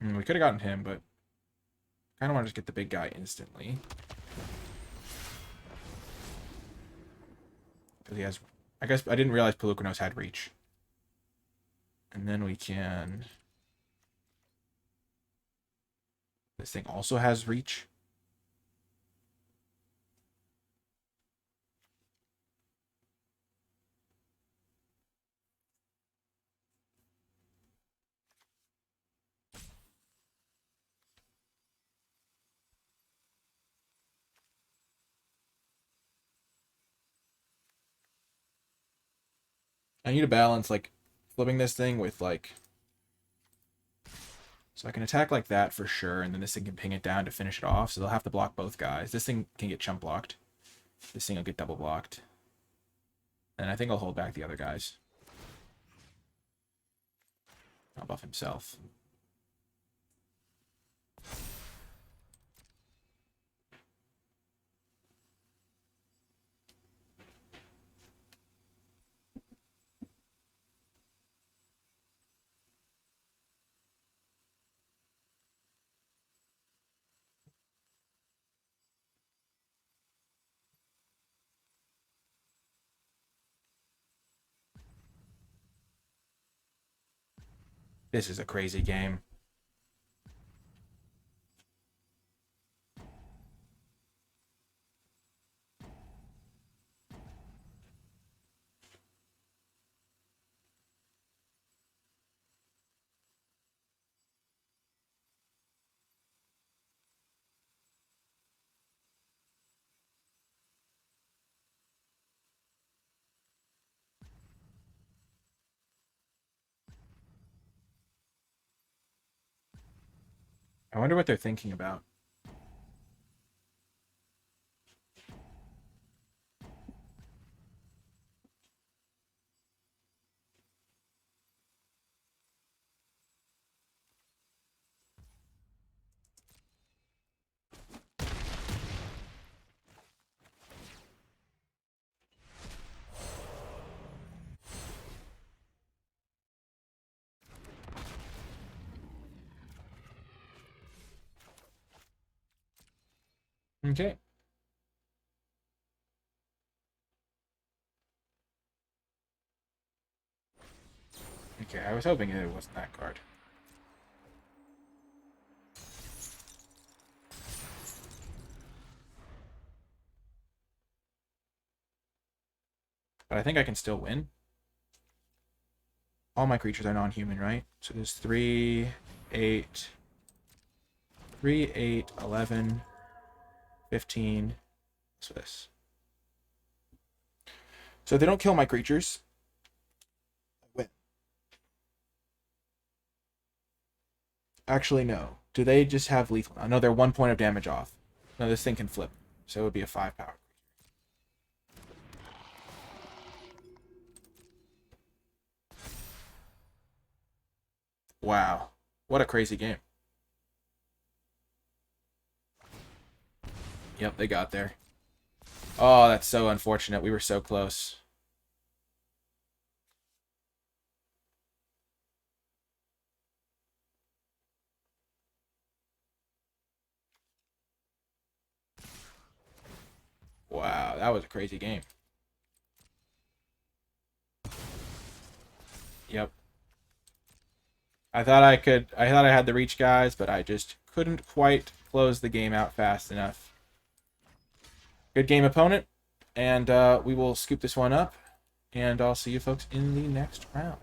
We could have gotten him, but I kind of want to just get the big guy instantly. Because he has... I guess I didn't realize Pelucranos had reach. And then we can... This thing also has reach. I need to balance, like, flipping this thing with, like... So I can attack like that for sure, and then this thing can ping it down to finish it off, so they'll have to block both guys. This thing can get chump blocked. This thing will get double blocked. And I think I'll hold back the other guys. I'll buff himself. This is a crazy game. I wonder what they're thinking about. Okay. Okay, I was hoping it wasn't that card. But I think I can still win. All my creatures are non-human, right? So there's 3, 8, 11, 15. What's this? So if they don't kill my creatures, I win. Actually, no. Do they just have lethal? No, they're 1 point of damage off. No, this thing can flip. So it would be a 5 power. Wow. What a crazy game. Yep, they got there. Oh, that's so unfortunate. We were so close. Wow, that was a crazy game. Yep. I thought I had the reach, guys, but I just couldn't quite close the game out fast enough. Good game, opponent, and we will scoop this one up, and I'll see you folks in the next round.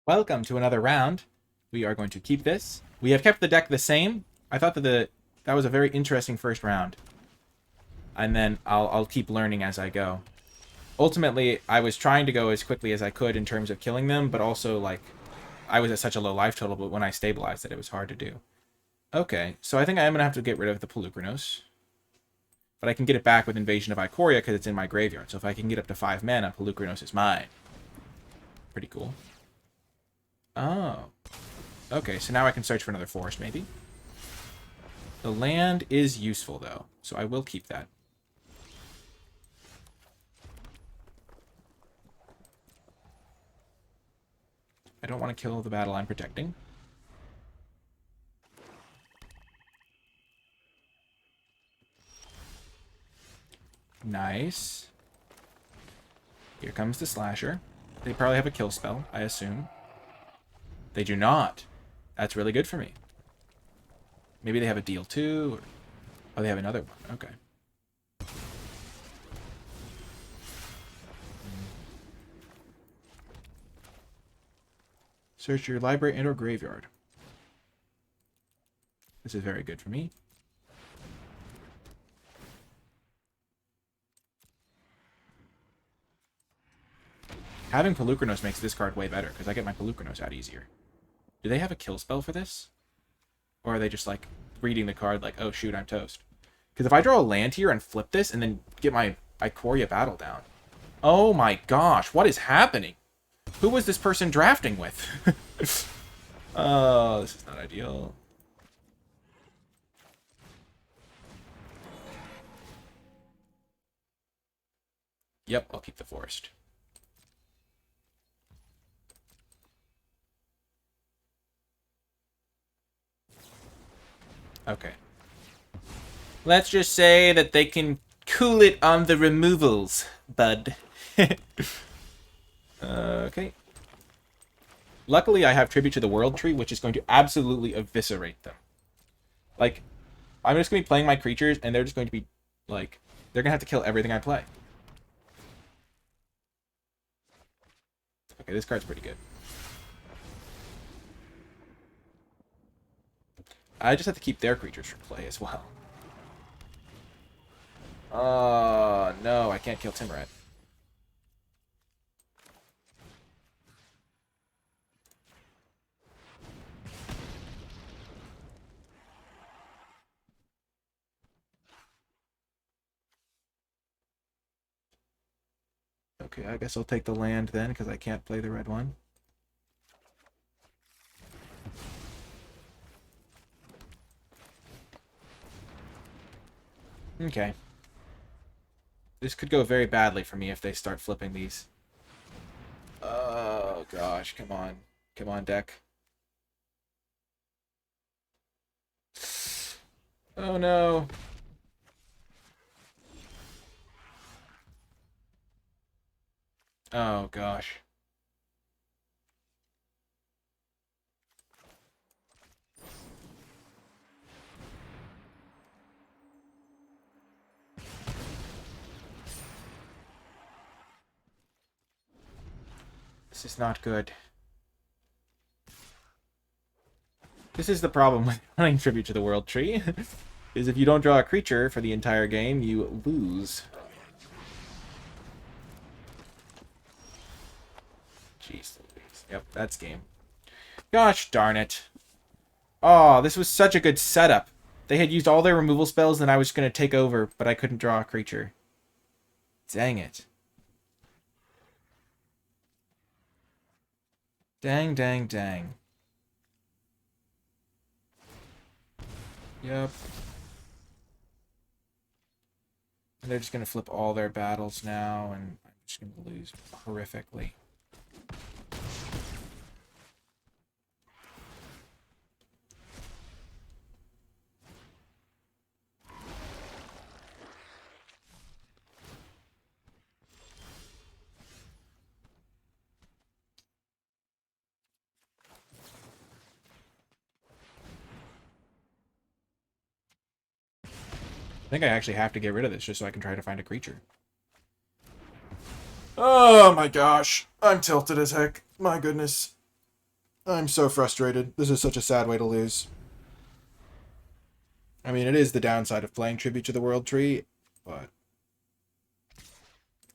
Welcome to another round. We are going to keep this. We have kept the deck the same. I thought that that was a very interesting first round, and then I'll keep learning as I go. Ultimately, I was trying to go as quickly as I could in terms of killing them, but also, like, I was at such a low life total, but when I stabilized it, it was hard to do. Okay, so I think I am going to have to get rid of the Pelucranos. But I can get it back with Invasion of Ikoria because it's in my graveyard. So if I can get up to 5 mana, Pelucranos is mine. Pretty cool. Oh. Okay, so now I can search for another forest, maybe. The land is useful, though, so I will keep that. I don't want to kill the battle I'm protecting. Nice. Here comes the slasher. They probably have a kill spell, I assume. They do not. That's really good for me. Maybe they have a deal too. Or... oh, they have another one. Okay. Search your library and or graveyard. This is very good for me. Having Pelucranos makes this card way better, because I get my Pelucranos out easier. Do they have a kill spell for this? Or are they just, like, reading the card like, oh, shoot, I'm toast? Because if I draw a land here and flip this and then get my Ikoria battle down. Oh my gosh, what is happening? Who was this person drafting with? Oh, this is not ideal. Yep, I'll keep the forest. Okay. Let's just say that they can cool it on the removals, bud. Okay. Luckily, I have Tribute to the World Tree, which is going to absolutely eviscerate them. Like, I'm just going to be playing my creatures, and they're just going to be, like, they're going to have to kill everything I play. Okay, this card's pretty good. I just have to keep their creatures from play as well. No, I can't kill Timrat. Okay, I guess I'll take the land then, because I can't play the red one. Okay. This could go very badly for me if they start flipping these. Oh, gosh, come on. Come on, deck. Oh, no. Oh, gosh. This is not good. This is the problem with running Tribute to the World Tree, is if you don't draw a creature for the entire game, you lose. Jeez Louise. Yep, that's game. Gosh darn it. Oh, this was such a good setup. They had used all their removal spells and I was going to take over, but I couldn't draw a creature. Dang it. Dang, dang, dang. Yep. And they're just going to flip all their battles now, and I'm just going to lose horrifically. I think I actually have to get rid of this just so I can try to find a creature. Oh my gosh. I'm tilted as heck. My goodness. I'm so frustrated. This is such a sad way to lose. I mean, it is the downside of playing Tribute to the World Tree, but...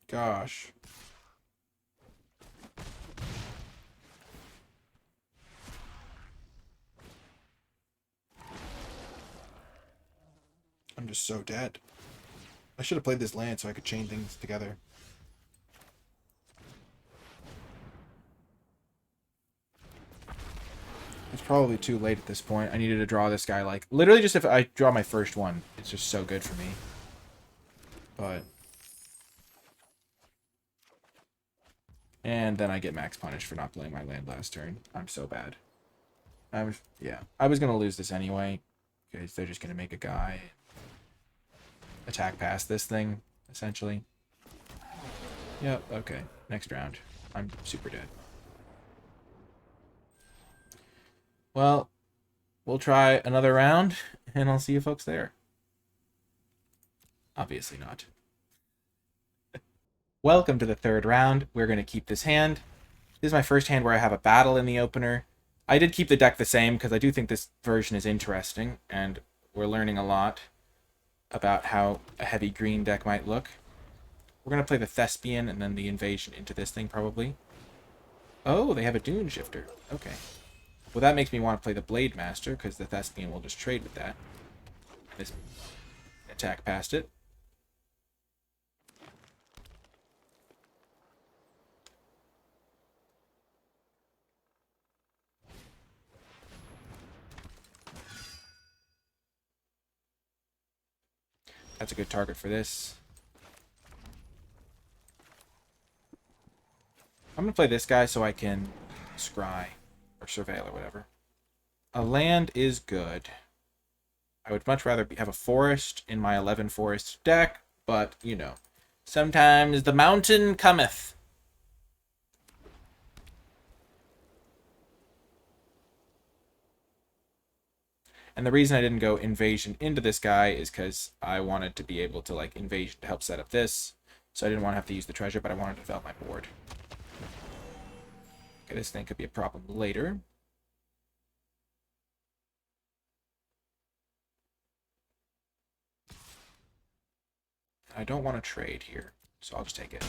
Gosh. I'm just so dead. I should have played this land so I could chain things together. It's probably too late at this point. I needed to draw this guy, like... Literally just if I draw my first one, it's just so good for me. But... And then I get max punished for not playing my land last turn. I'm so bad. I was going to lose this anyway. Because they're just going to make a guy attack past this thing, essentially. Yep, okay. Next round. I'm super dead. Well, we'll try another round, and I'll see you folks there. Obviously not. Welcome to the third round. We're going to keep this hand. This is my first hand where I have a battle in the opener. I did keep the deck the same because I do think this version is interesting, and we're learning a lot about how a heavy green deck might look. We're going to play the Thespian and then the Invasion into this thing, probably. Oh, they have a Dune Shifter. Okay. Well, that makes me want to play the Blade Master, because the Thespian will just trade with that. This attack past it. That's a good target for this. I'm going to play this guy so I can scry or surveil or whatever. A land is good. I would much rather have a forest in my 11 forest deck, but, you know, sometimes the mountain cometh. And the reason I didn't go invasion into this guy is because I wanted to be able to, like, invasion to help set up this. So I didn't want to have to use the treasure, but I wanted to develop my board. Okay, this thing could be a problem later. I don't want to trade here, so I'll just take it.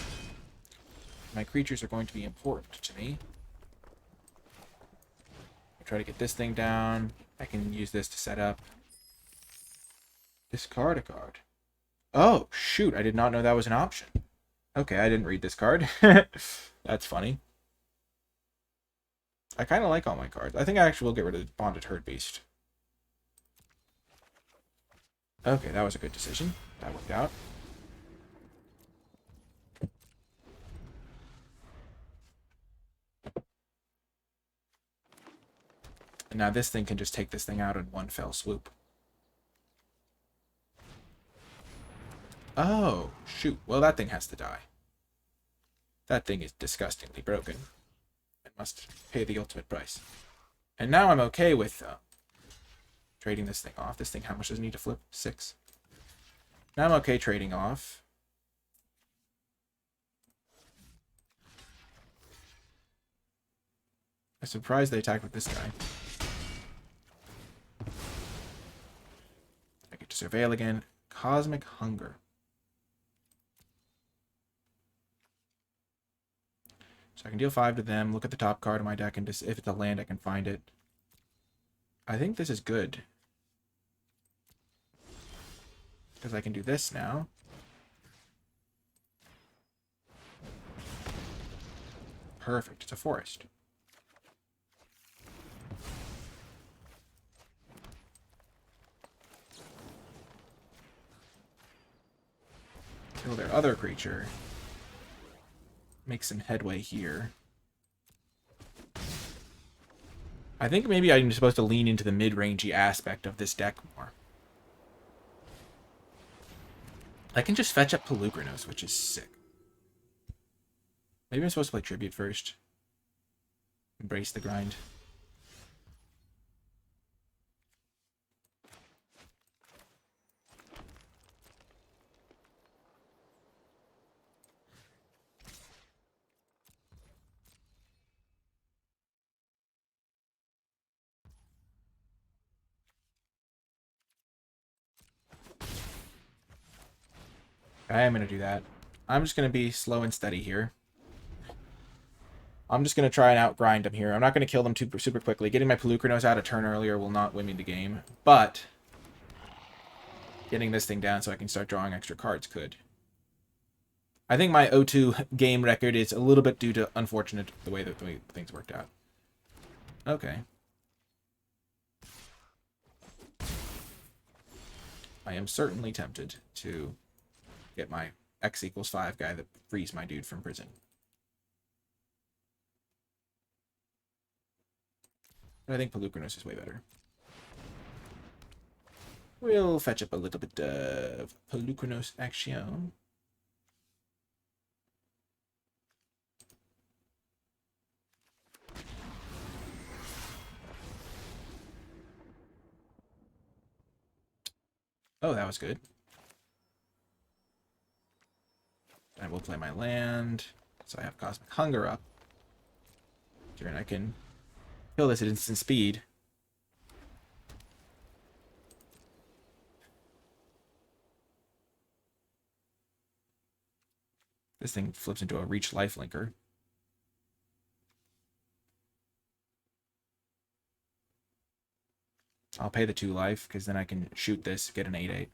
My creatures are going to be important to me. I'll try to get this thing down. I can use this to set up. Discard a card. Oh, shoot. I did not know that was an option. Okay, I didn't read this card. That's funny. I kind of like all my cards. I think I actually will get rid of the Bonded Herd Beast. Okay, that was a good decision. That worked out. And now this thing can just take this thing out in one fell swoop. Oh, shoot. Well, that thing has to die. That thing is disgustingly broken. I must pay the ultimate price. And now I'm okay with trading this thing off. This thing, how much does it need to flip? 6. Now I'm okay trading off. I'm surprised they attacked with this guy. I get to surveil again. Cosmic Hunger. So I can deal 5 to them, look at the top card of my deck, and just, if it's a land, I can find it. I think this is good. Because I can do this now. Perfect. It's a forest. Kill their other creature. Make some headway here. I think maybe I'm supposed to lean into the mid-rangey aspect of this deck more. I can just fetch up Pelucranos, which is sick. Maybe I'm supposed to play Tribute first. Embrace the grind. I am going to do that. I'm just going to be slow and steady here. I'm just going to try and outgrind them here. I'm not going to kill them super quickly. Getting my Pelucranos out a turn earlier will not win me the game. But getting this thing down so I can start drawing extra cards could. I think my O2 game record is a little bit due to unfortunate the way things worked out. Okay. I am certainly tempted to get my X equals 5 guy that frees my dude from prison. But I think Pelucranos is way better. We'll fetch up a little bit of Pelucranos action. Oh, that was good. I will play my land, so I have Cosmic Hunger up. Turn I can kill this at instant speed. This thing flips into a Reach Lifelinker. I'll pay the 2 life, because then I can shoot this, get an 8/8.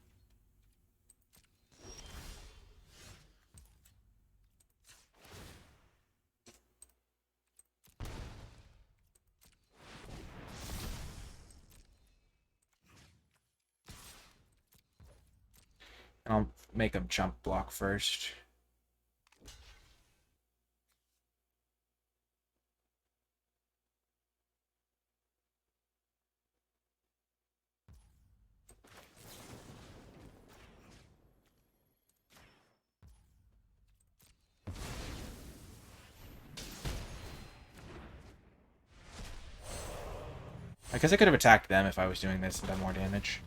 I'll make them jump block first. I guess I could have attacked them if I was doing this and done more damage.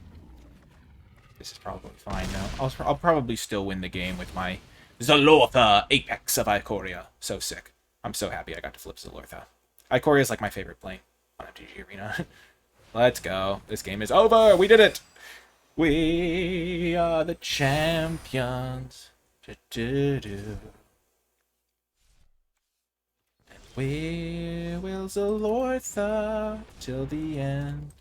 This is probably fine now. I'll probably still win the game with my Zalortha Apex of Ikoria. So sick. I'm so happy I got to flip Zalortha. Ikoria is like my favorite plane on MTG Arena. Let's go. This game is over. We did it. We are the champions. And we will Zalortha till the end.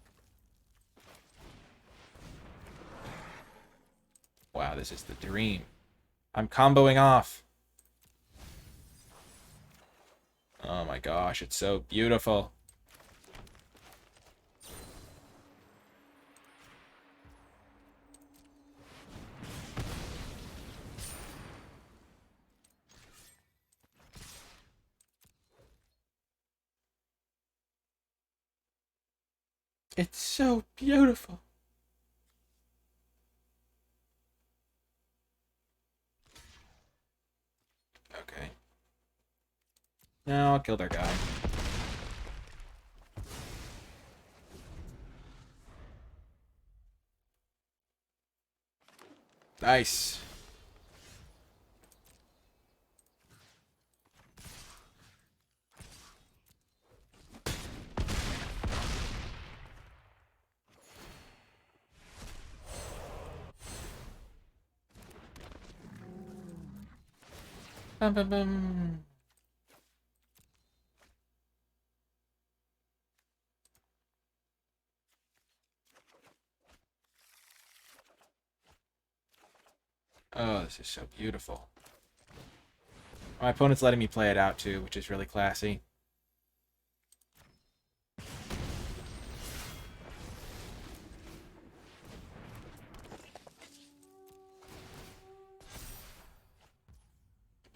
Wow, this is the dream. I'm comboing off. Oh my gosh, it's so beautiful. It's so beautiful. Okay. Now I'll kill their guy. Nice. Bum, bum, bum. Oh, this is so beautiful. My opponent's letting me play it out too, which is really classy.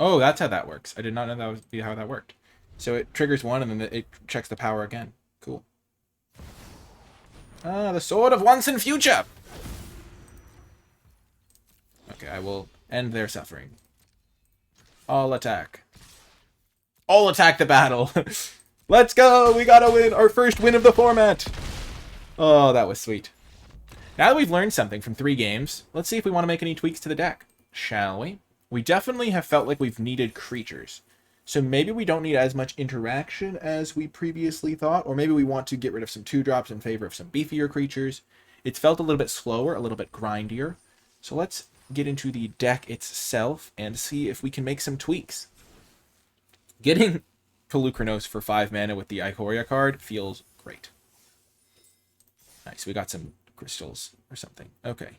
Oh, that's how that works. I did not know that would be how that worked. So it triggers one and then it checks the power again. Cool. Ah, the sword of once and future! Okay, I will end their suffering. All attack. All attack the battle! Let's go! We gotta win! Our first win of the format! Oh, that was sweet. Now that we've learned something from 3 games, let's see if we want to make any tweaks to the deck. Shall we? We definitely have felt like we've needed creatures. So maybe we don't need as much interaction as we previously thought, or maybe we want to get rid of some 2-drops in favor of some beefier creatures. It's felt a little bit slower, a little bit grindier. So let's get into the deck itself and see if we can make some tweaks. Getting Pelucranos for 5 mana with the Ikoria card feels great. Nice, we got some crystals or something. Okay.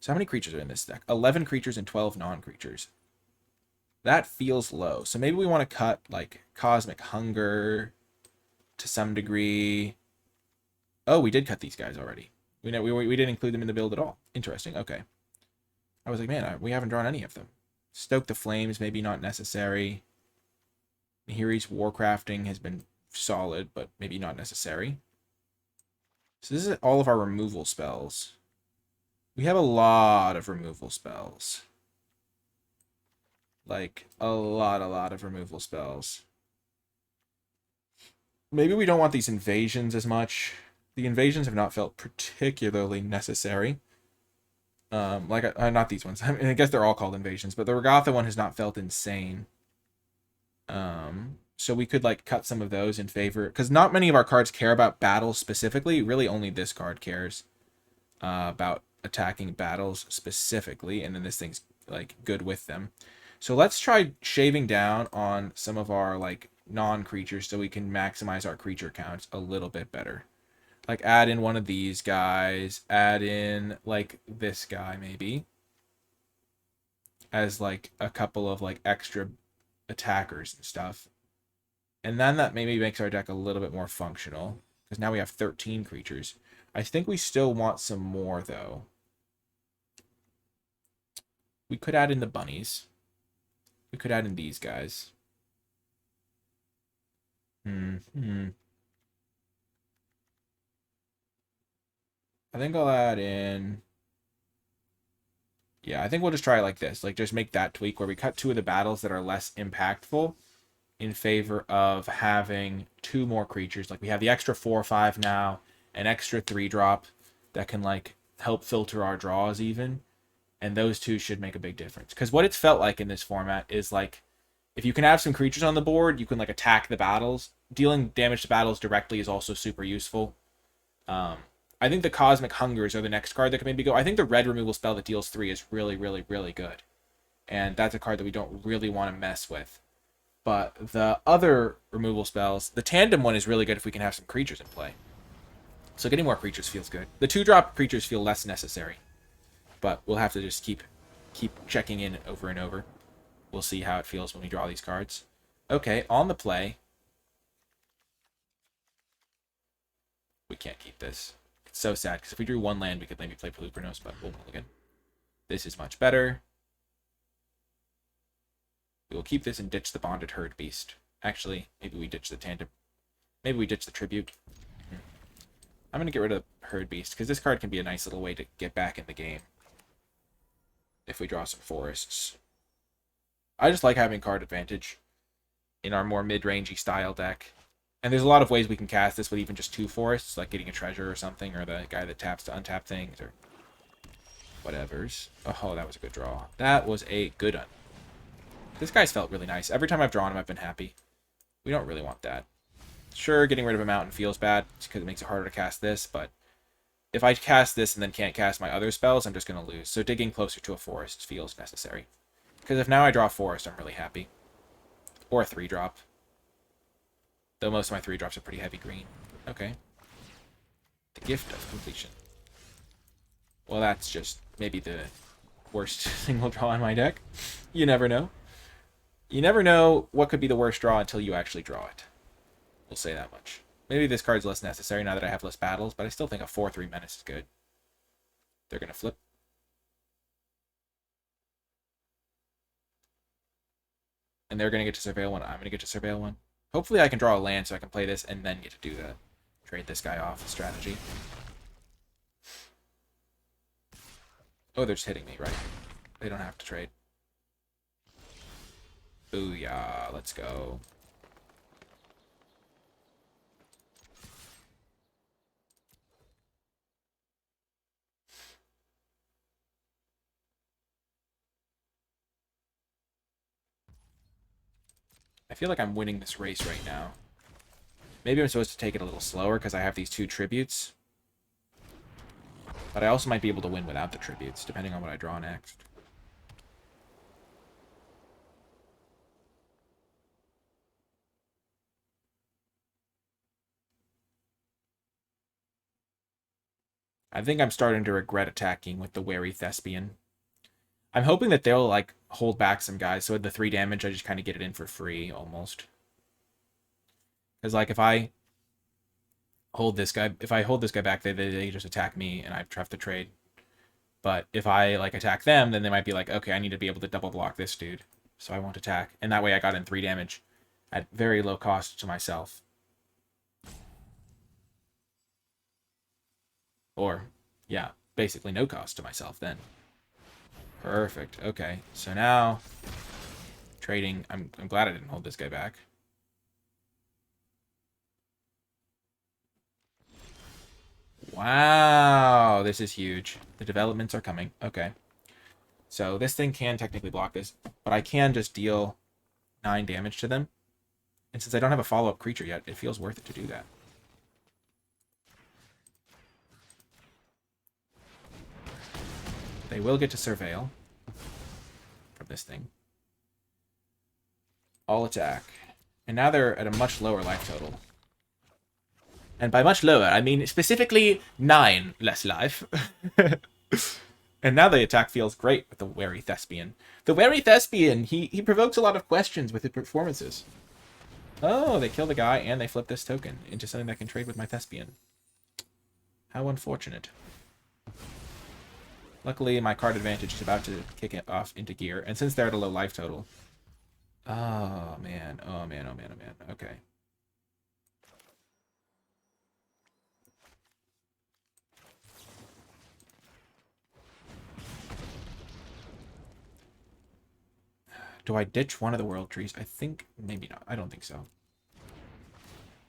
So how many creatures are in this deck? 11 creatures and 12 non-creatures. That feels low. So maybe we want to cut, like, Cosmic Hunger to some degree. Oh, we did cut these guys already. We didn't include them in the build at all. Interesting. Okay. I was like, man, we haven't drawn any of them. Stoke the Flames, maybe not necessary. Nahiri's Warcrafting has been solid, but maybe not necessary. So this is all of our removal spells. We have a lot of removal spells. Like, a lot of removal spells. Maybe we don't want these invasions as much. The invasions have not felt particularly necessary. Not these ones. I mean, I guess they're all called invasions, but the Regatha one has not felt insane. So we could, like, cut some of those in favor. Because not many of our cards care about battles specifically. Really, only this card cares about attacking battles specifically. And then this thing's, like, good with them. So let's try shaving down on some of our, like, non-creatures so we can maximize our creature counts a little bit better. Like, add in one of these guys. Add in, like, this guy, maybe. As, like, a couple of, like, extra attackers and stuff. And then that maybe makes our deck a little bit more functional. Because now we have 13 creatures. I think we still want some more, though. We could add in the bunnies. We could add in these guys. I think I'll add in... Yeah, I think we'll just try it like this. Like, just make that tweak where we cut 2 of the battles that are less impactful in favor of having 2 more creatures. Like, we have the extra 4 or 5 now, an extra 3-drop that can, like, help filter our draws even. And those 2 should make a big difference. Because what it's felt like in this format is, like, if you can have some creatures on the board, you can, like, attack the battles. Dealing damage to battles directly is also super useful. I think the Cosmic Hungers are the next card that can maybe go. I think the red removal spell that deals 3 is really, really, really good. And that's a card that we don't really want to mess with. But the other removal spells, the tandem one is really good if we can have some creatures in play. So getting more creatures feels good. The 2-drop creatures feel less necessary. But we'll have to just keep checking in over and over. We'll see how it feels when we draw these cards. Okay, on the play. We can't keep this. It's so sad, because if we drew 1 land, we could maybe play Peluprinos, but we'll mulligan. This is much better. We will keep this and ditch the Bonded Herd Beast. Actually, maybe we ditch the Tandem. Maybe we ditch the Tribute. I'm going to get rid of the Herd Beast, because this card can be a nice little way to get back in the game. If we draw some forests. I just like having card advantage in our more mid-rangey style deck. And there's a lot of ways we can cast this with even just 2 forests, like getting a treasure or something, or the guy that taps to untap things, or whatevers. Oh, that was a good draw. That was a good one. This guy's felt really nice. Every time I've drawn him, I've been happy. We don't really want that. Sure, getting rid of a mountain feels bad, because it makes it harder to cast this, but if I cast this and then can't cast my other spells, I'm just going to lose. So digging closer to a forest feels necessary. Because if now I draw a forest, I'm really happy. Or a 3-drop. Though most of my 3-drops are pretty heavy green. Okay. The Gift of Completion. Well, that's just maybe the worst thing we'll draw in my deck. You never know. You never know what could be the worst draw until you actually draw it. We'll say that much. Maybe this card's less necessary now that I have less battles, but I still think a 4/3 Menace is good. They're going to flip. And they're going to get to Surveil 1. I'm going to get to Surveil 1. Hopefully I can draw a land so I can play this and then get to do the trade this guy off strategy. Oh, they're just hitting me, right? They don't have to trade. Booyah, let's go. I feel like I'm winning this race right now. Maybe I'm supposed to take it a little slower because I have these 2 tributes. But I also might be able to win without the tributes, depending on what I draw next. I think I'm starting to regret attacking with the Wary Thespian. I'm hoping that they'll, like, hold back some guys, so with the 3 damage, I just kind of get it in for free, almost. Because, like, if I hold this guy back, they just attack me, and I have to trade. But if I, like, attack them, then they might be like, okay, I need to be able to double block this dude, so I won't attack. And that way I got in 3 damage at very low cost to myself. Or, yeah, basically no cost to myself then. Perfect. Okay, so now trading. I'm glad I didn't hold this guy back. Wow, this is huge. The developments are coming. Okay. So this thing can technically block this, but I can just deal 9 damage to them. And since I don't have a follow-up creature yet, it feels worth it to do that. They will get to Surveil from this thing. All attack. And now they're at a much lower life total. And by much lower, I mean specifically 9 less life. And now the attack feels great with the Wary Thespian. The Wary Thespian, he provokes a lot of questions with his performances. Oh, they kill the guy and they flip this token into something that can trade with my Thespian. How unfortunate. Luckily, my card advantage is about to kick it off into gear. And since they're at a low life total... Oh, man. Oh, man. Oh, man. Oh, man. Okay. Do I ditch one of the world trees? I think... Maybe not. I don't think so.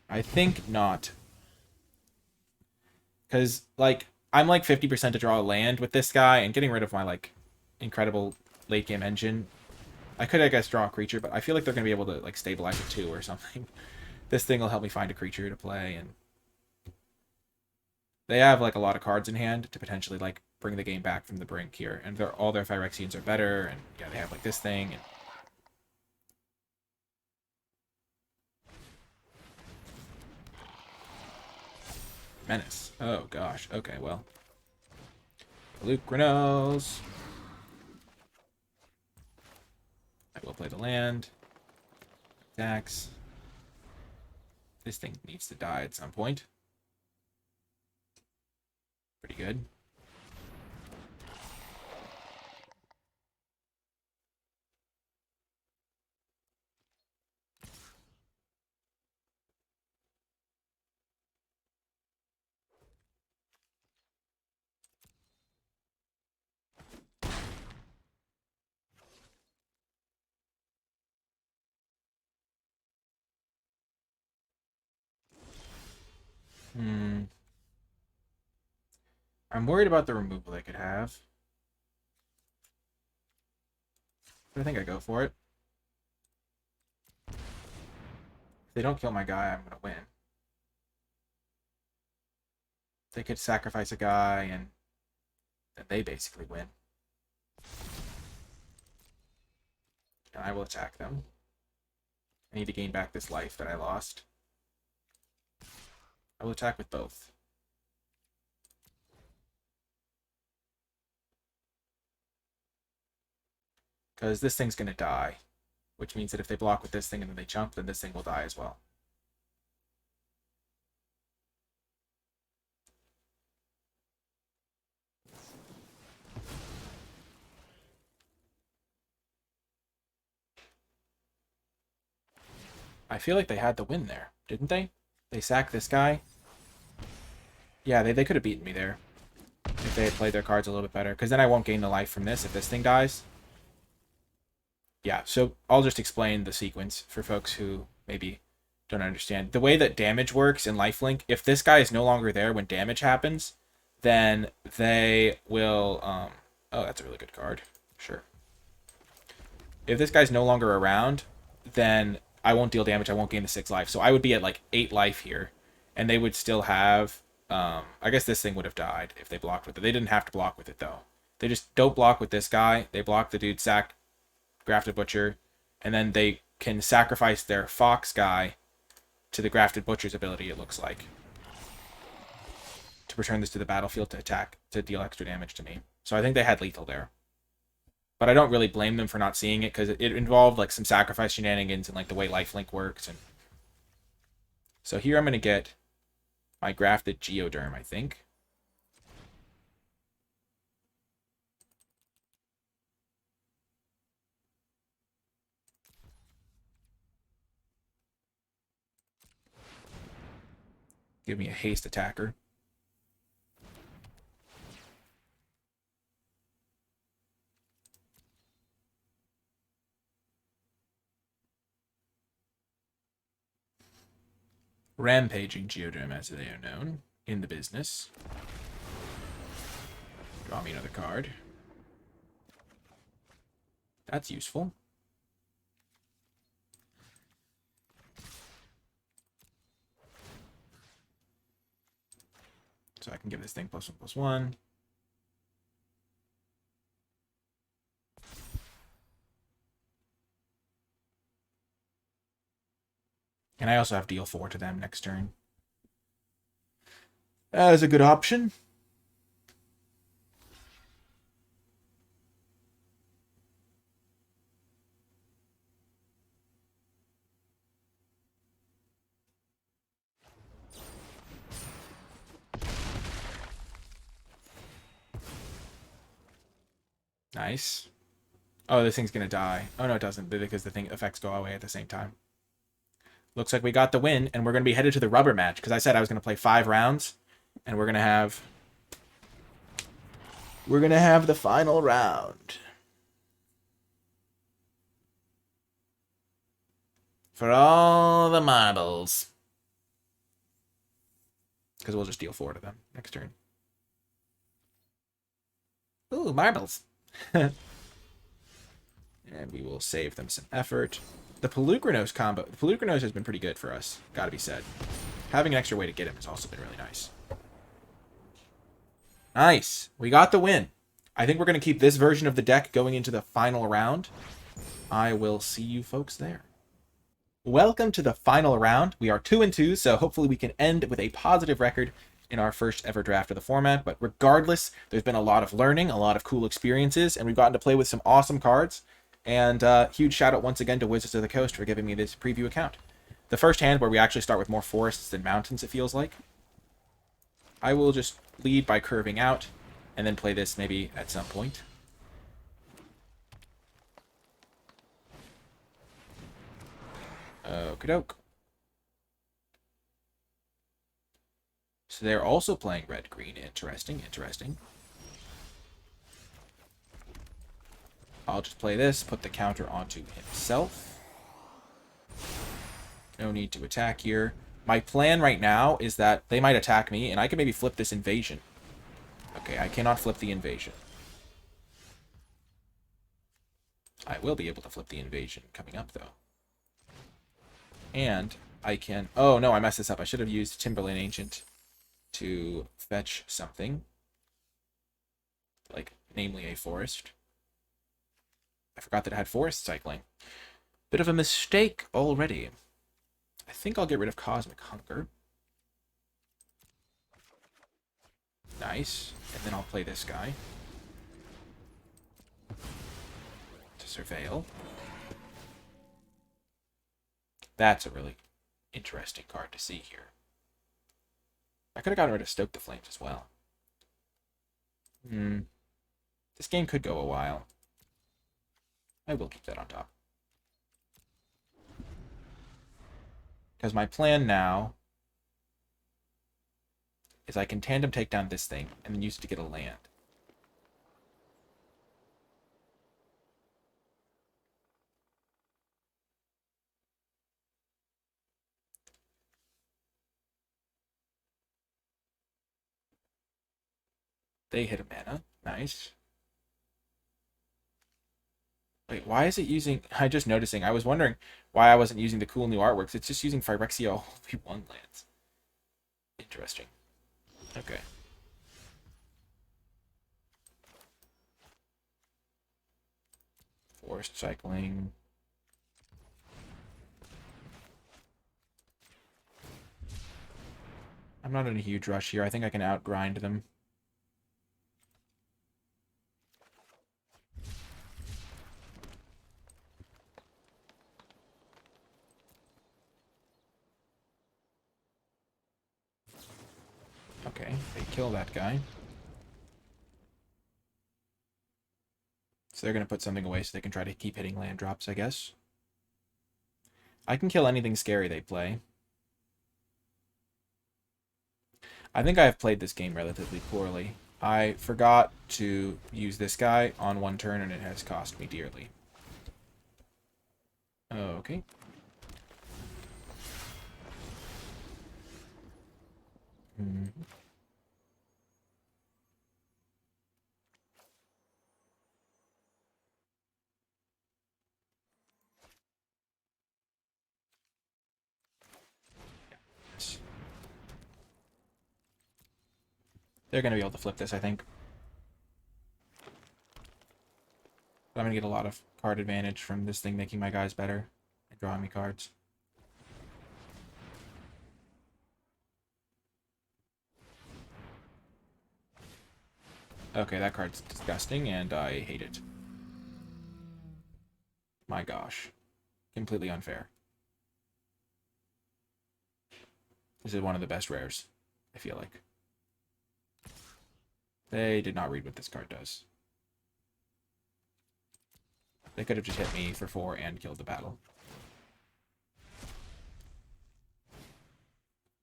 I think not. Because, like, I'm like 50% to draw a land with this guy, and getting rid of my, like, incredible late game engine. I could, I guess, draw a creature, but I feel like they're going to be able to, like, stabilize it too or something. This thing will help me find a creature to play, and they have, like, a lot of cards in hand to potentially, like, bring the game back from the brink here. And all their Phyrexians are better, and, yeah, they have, like, this thing, and... Menace. Oh, gosh. Okay, well. Luke Grenos. I will play the land. Attacks. This thing needs to die at some point. Pretty good. I'm worried about the removal they could have. But I think I go for it. If they don't kill my guy, I'm going to win. They could sacrifice a guy, and then they basically win. And I will attack them. I need to gain back this life that I lost. I will attack with both. Because this thing's going to die. Which means that if they block with this thing and then they jump, then this thing will die as well. I feel like they had the win there, didn't they? They sacked this guy. Yeah, they could have beaten me there. If they had played their cards a little bit better. Because then I won't gain the life from this if this thing dies. Yeah, so I'll just explain the sequence for folks who maybe don't understand. The way that damage works in lifelink, if this guy is no longer there when damage happens, then they will... oh, that's a really good card. Sure. If this guy's no longer around, then I won't deal damage. I won't gain the 6 life. So I would be at like 8 life here. And they would still have... I guess this thing would have died if they blocked with it. They didn't have to block with it, though. They just don't block with this guy. They block the dude sacked Grafted Butcher. And then they can sacrifice their Fox guy to the Grafted Butcher's ability, it looks like, to return this to the battlefield to attack, to deal extra damage to me. So I think they had lethal there. But I don't really blame them for not seeing it, because it involved like some sacrifice shenanigans and like the way lifelink works. And so here I'm going to get my Grafted Geoderm, I think. Give me a haste attacker. Rampaging Geoderm, as they are known in the business. Draw me another card. That's useful. So I can give this thing +1/+1. And I also have deal 4 to them next turn. That is a good option. Nice. Oh, this thing's gonna die. Oh, no, it doesn't, because the thing effects go away at the same time. Looks like we got the win, and we're gonna be headed to the rubber match, because I said I was gonna play 5 rounds, and we're gonna have the final round. For all the marbles. Because we'll just deal 4 to them next turn. Ooh, marbles. And we will save them some effort. The Pelucranos combo. The Pelucranos has been pretty good for us, gotta be said. Having an extra way to get him has also been really nice. Nice. We got the win. I think we're going to keep this version of the deck going into the final round. I will see you folks there. Welcome to the final round. We are 2-2, so hopefully we can end with a positive record in our first ever draft of the format. But regardless, there's been a lot of learning, a lot of cool experiences, and we've gotten to play with some awesome cards. And huge shout out once again to Wizards of the Coast for giving me this preview account. The first hand where we actually start with more forests than mountains, it feels like. I will just lead by curving out, and then play this maybe at some point. Okie doke. So they're also playing red-green. Interesting, interesting. I'll just play this, put the counter onto himself. No need to attack here. My plan right now is that they might attack me, and I can maybe flip this invasion. Okay, I cannot flip the invasion. I will be able to flip the invasion coming up, though. And I can... Oh, no, I messed this up. I should have used Timberlane Ancient to fetch something. Like, namely a forest. I forgot that it had forest cycling. Bit of a mistake already. I think I'll get rid of Cosmic Hunger. Nice. And then I'll play this guy to surveil. That's a really interesting card to see here. I could have gotten rid of Stoke the Flames as well. This game could go a while. I will keep that on top. Because my plan now is I can tandem take down this thing and then use it to get a land. They hit a mana. Nice. Wait, why is it using... I'm just noticing. I was wondering why I wasn't using the cool new artworks. It's just using Phyrexia Holy One lands. Interesting. Okay. Forest cycling. I'm not in a huge rush here. I think I can outgrind them. Okay, they kill that guy. So they're going to put something away so they can try to keep hitting land drops, I guess. I can kill anything scary they play. I think I have played this game relatively poorly. I forgot to use this guy on one turn, and it has cost me dearly. Okay. They're going to be able to flip this, I think. But I'm going to get a lot of card advantage from this thing making my guys better and drawing me cards. Okay, that card's disgusting, and I hate it. My gosh. Completely unfair. This is one of the best rares, I feel like. They did not read what this card does. They could have just hit me for 4 and killed the battle.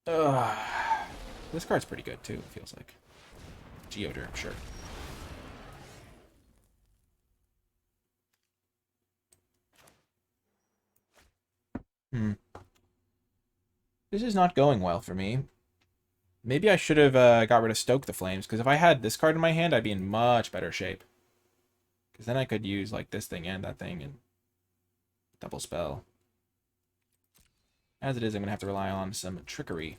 Ugh. This card's pretty good, too, it feels like. Geoderm, sure. This is not going well for me. Maybe I should have got rid of Stoke the Flames, because if I had this card in my hand, I'd be in much better shape. Because then I could use, like, this thing and that thing and double spell. As it is, I'm going to have to rely on some trickery.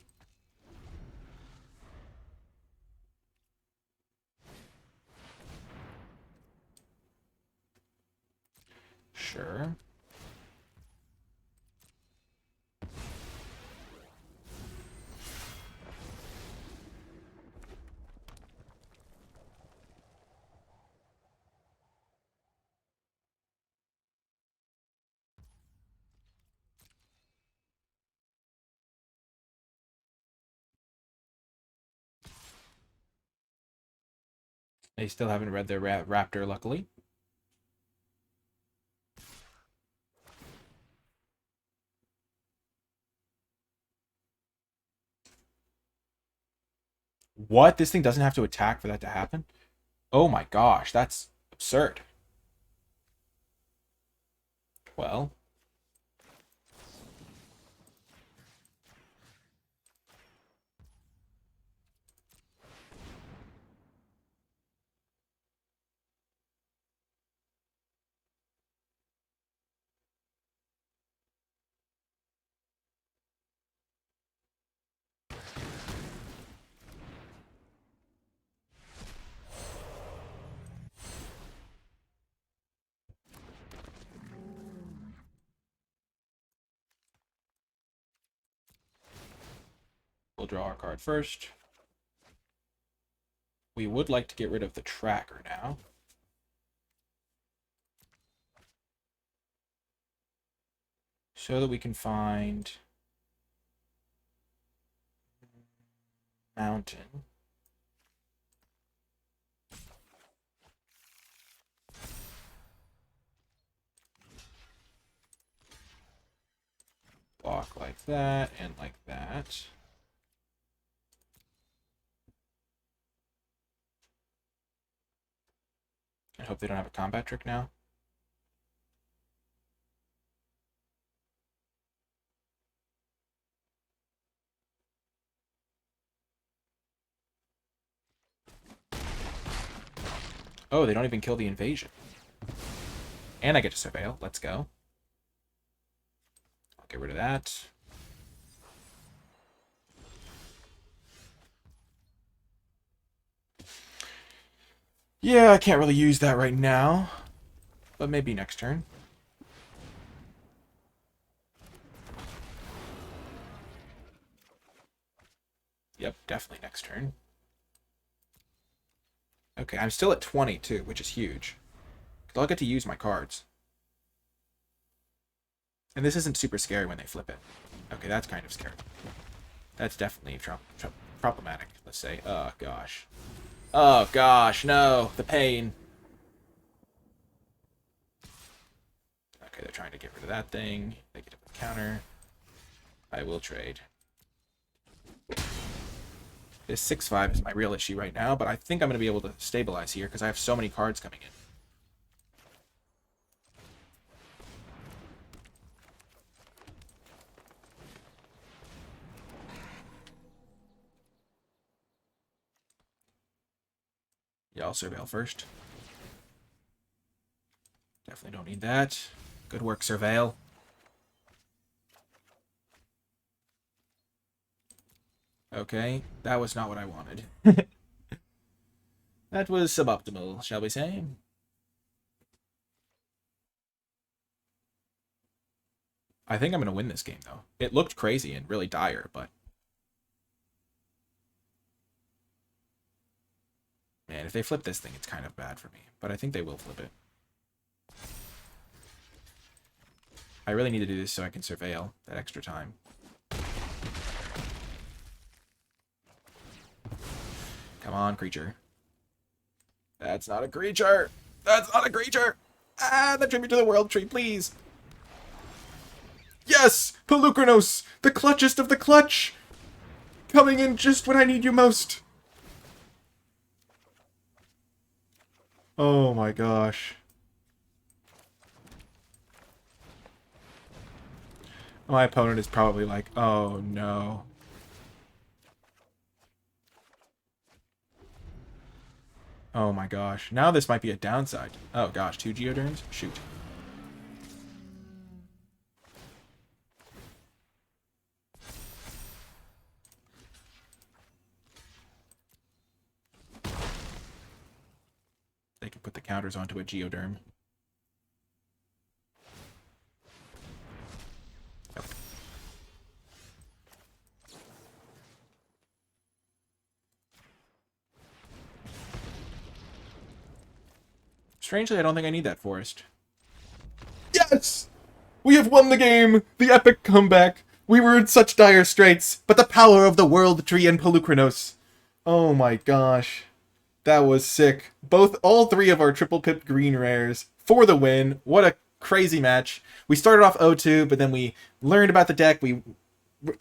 Sure. They still haven't read their Raptor, luckily. What? This thing doesn't have to attack for that to happen? Oh my gosh, that's absurd. Well. We'll draw our card first. We would like to get rid of the tracker now. So that we can find mountain. Block like that and like that. I hope they don't have a combat trick now. Oh, they don't even kill the invasion. And I get to surveil. Let's go. I'll get rid of that. Yeah, I can't really use that right now. But maybe next turn. Yep, definitely next turn. Okay, I'm still at 22, which is huge. I'll get to use my cards. And this isn't super scary when they flip it. Okay, that's kind of scary. That's definitely problematic, let's say. Oh, gosh. Oh, gosh, no. The pain. Okay, they're trying to get rid of that thing. They get a counter. I will trade. This 6-5 is my real issue right now, but I think I'm going to be able to stabilize here because I have so many cards coming in. Yeah, I'll surveil first. Definitely don't need that. Good work, surveil. Okay, that was not what I wanted. That was suboptimal, shall we say? I think I'm going to win this game, though. It looked crazy and really dire, but... Man, if they flip this thing, it's kind of bad for me. But I think they will flip it. I really need to do this so I can surveil that extra time. Come on, creature. That's not a creature! That's not a creature! Ah, that tribute to the world tree, please. Yes! Pelucranos! The clutchest of the clutch! Coming in just when I need you most. Oh my gosh. My opponent is probably like, oh no. Oh my gosh. Now this might be a downside. Oh gosh, 2 Geoderms? Shoot. They can put the counters onto a Geoderm. Nope. Strangely, I don't think I need that forest. Yes! We have won the game! The epic comeback! We were in such dire straits, but the power of the World Tree and Pelucranos. Oh my gosh. That was sick. All three of our triple pipped green rares for the win. What a crazy match. We started off 0-2, but then we learned about the deck. We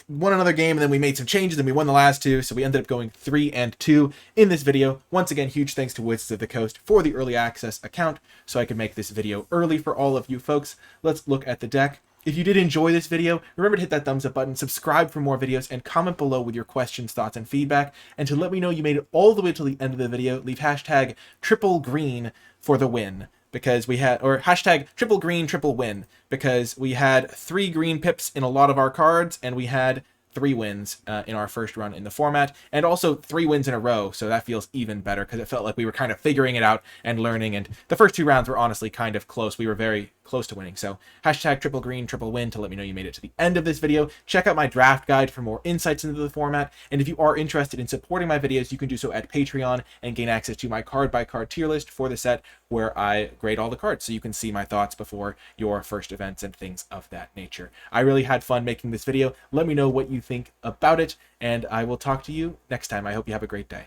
won another game, and then we made some changes, and we won the last two, so we ended up going 3-2 in this video. Once again, huge thanks to Wizards of the Coast for the early access account, so I could make this video early for all of you folks. Let's look at the deck. If you did enjoy this video, remember to hit that thumbs up button, subscribe for more videos, and comment below with your questions, thoughts, and feedback. And to let me know you made it all the way to the end of the video, leave hashtag triple green for the win. Because we had, or hashtag triple green, triple win, because we had 3 green pips in a lot of our cards, and we had 3 wins in our first run in the format, and also 3 wins in a row, so that feels even better, because it felt like we were kind of figuring it out and learning, and the first 2 rounds were honestly kind of close. We were very close to winning, so hashtag triple green, triple win to let me know you made it to the end of this video. Check out my draft guide for more insights into the format, and if you are interested in supporting my videos, you can do so at Patreon and gain access to my card-by-card tier list for the set, where I grade all the cards, so you can see my thoughts before your first events and things of that nature. I really had fun making this video. Let me know what you think about it, and I will talk to you next time. I hope you have a great day.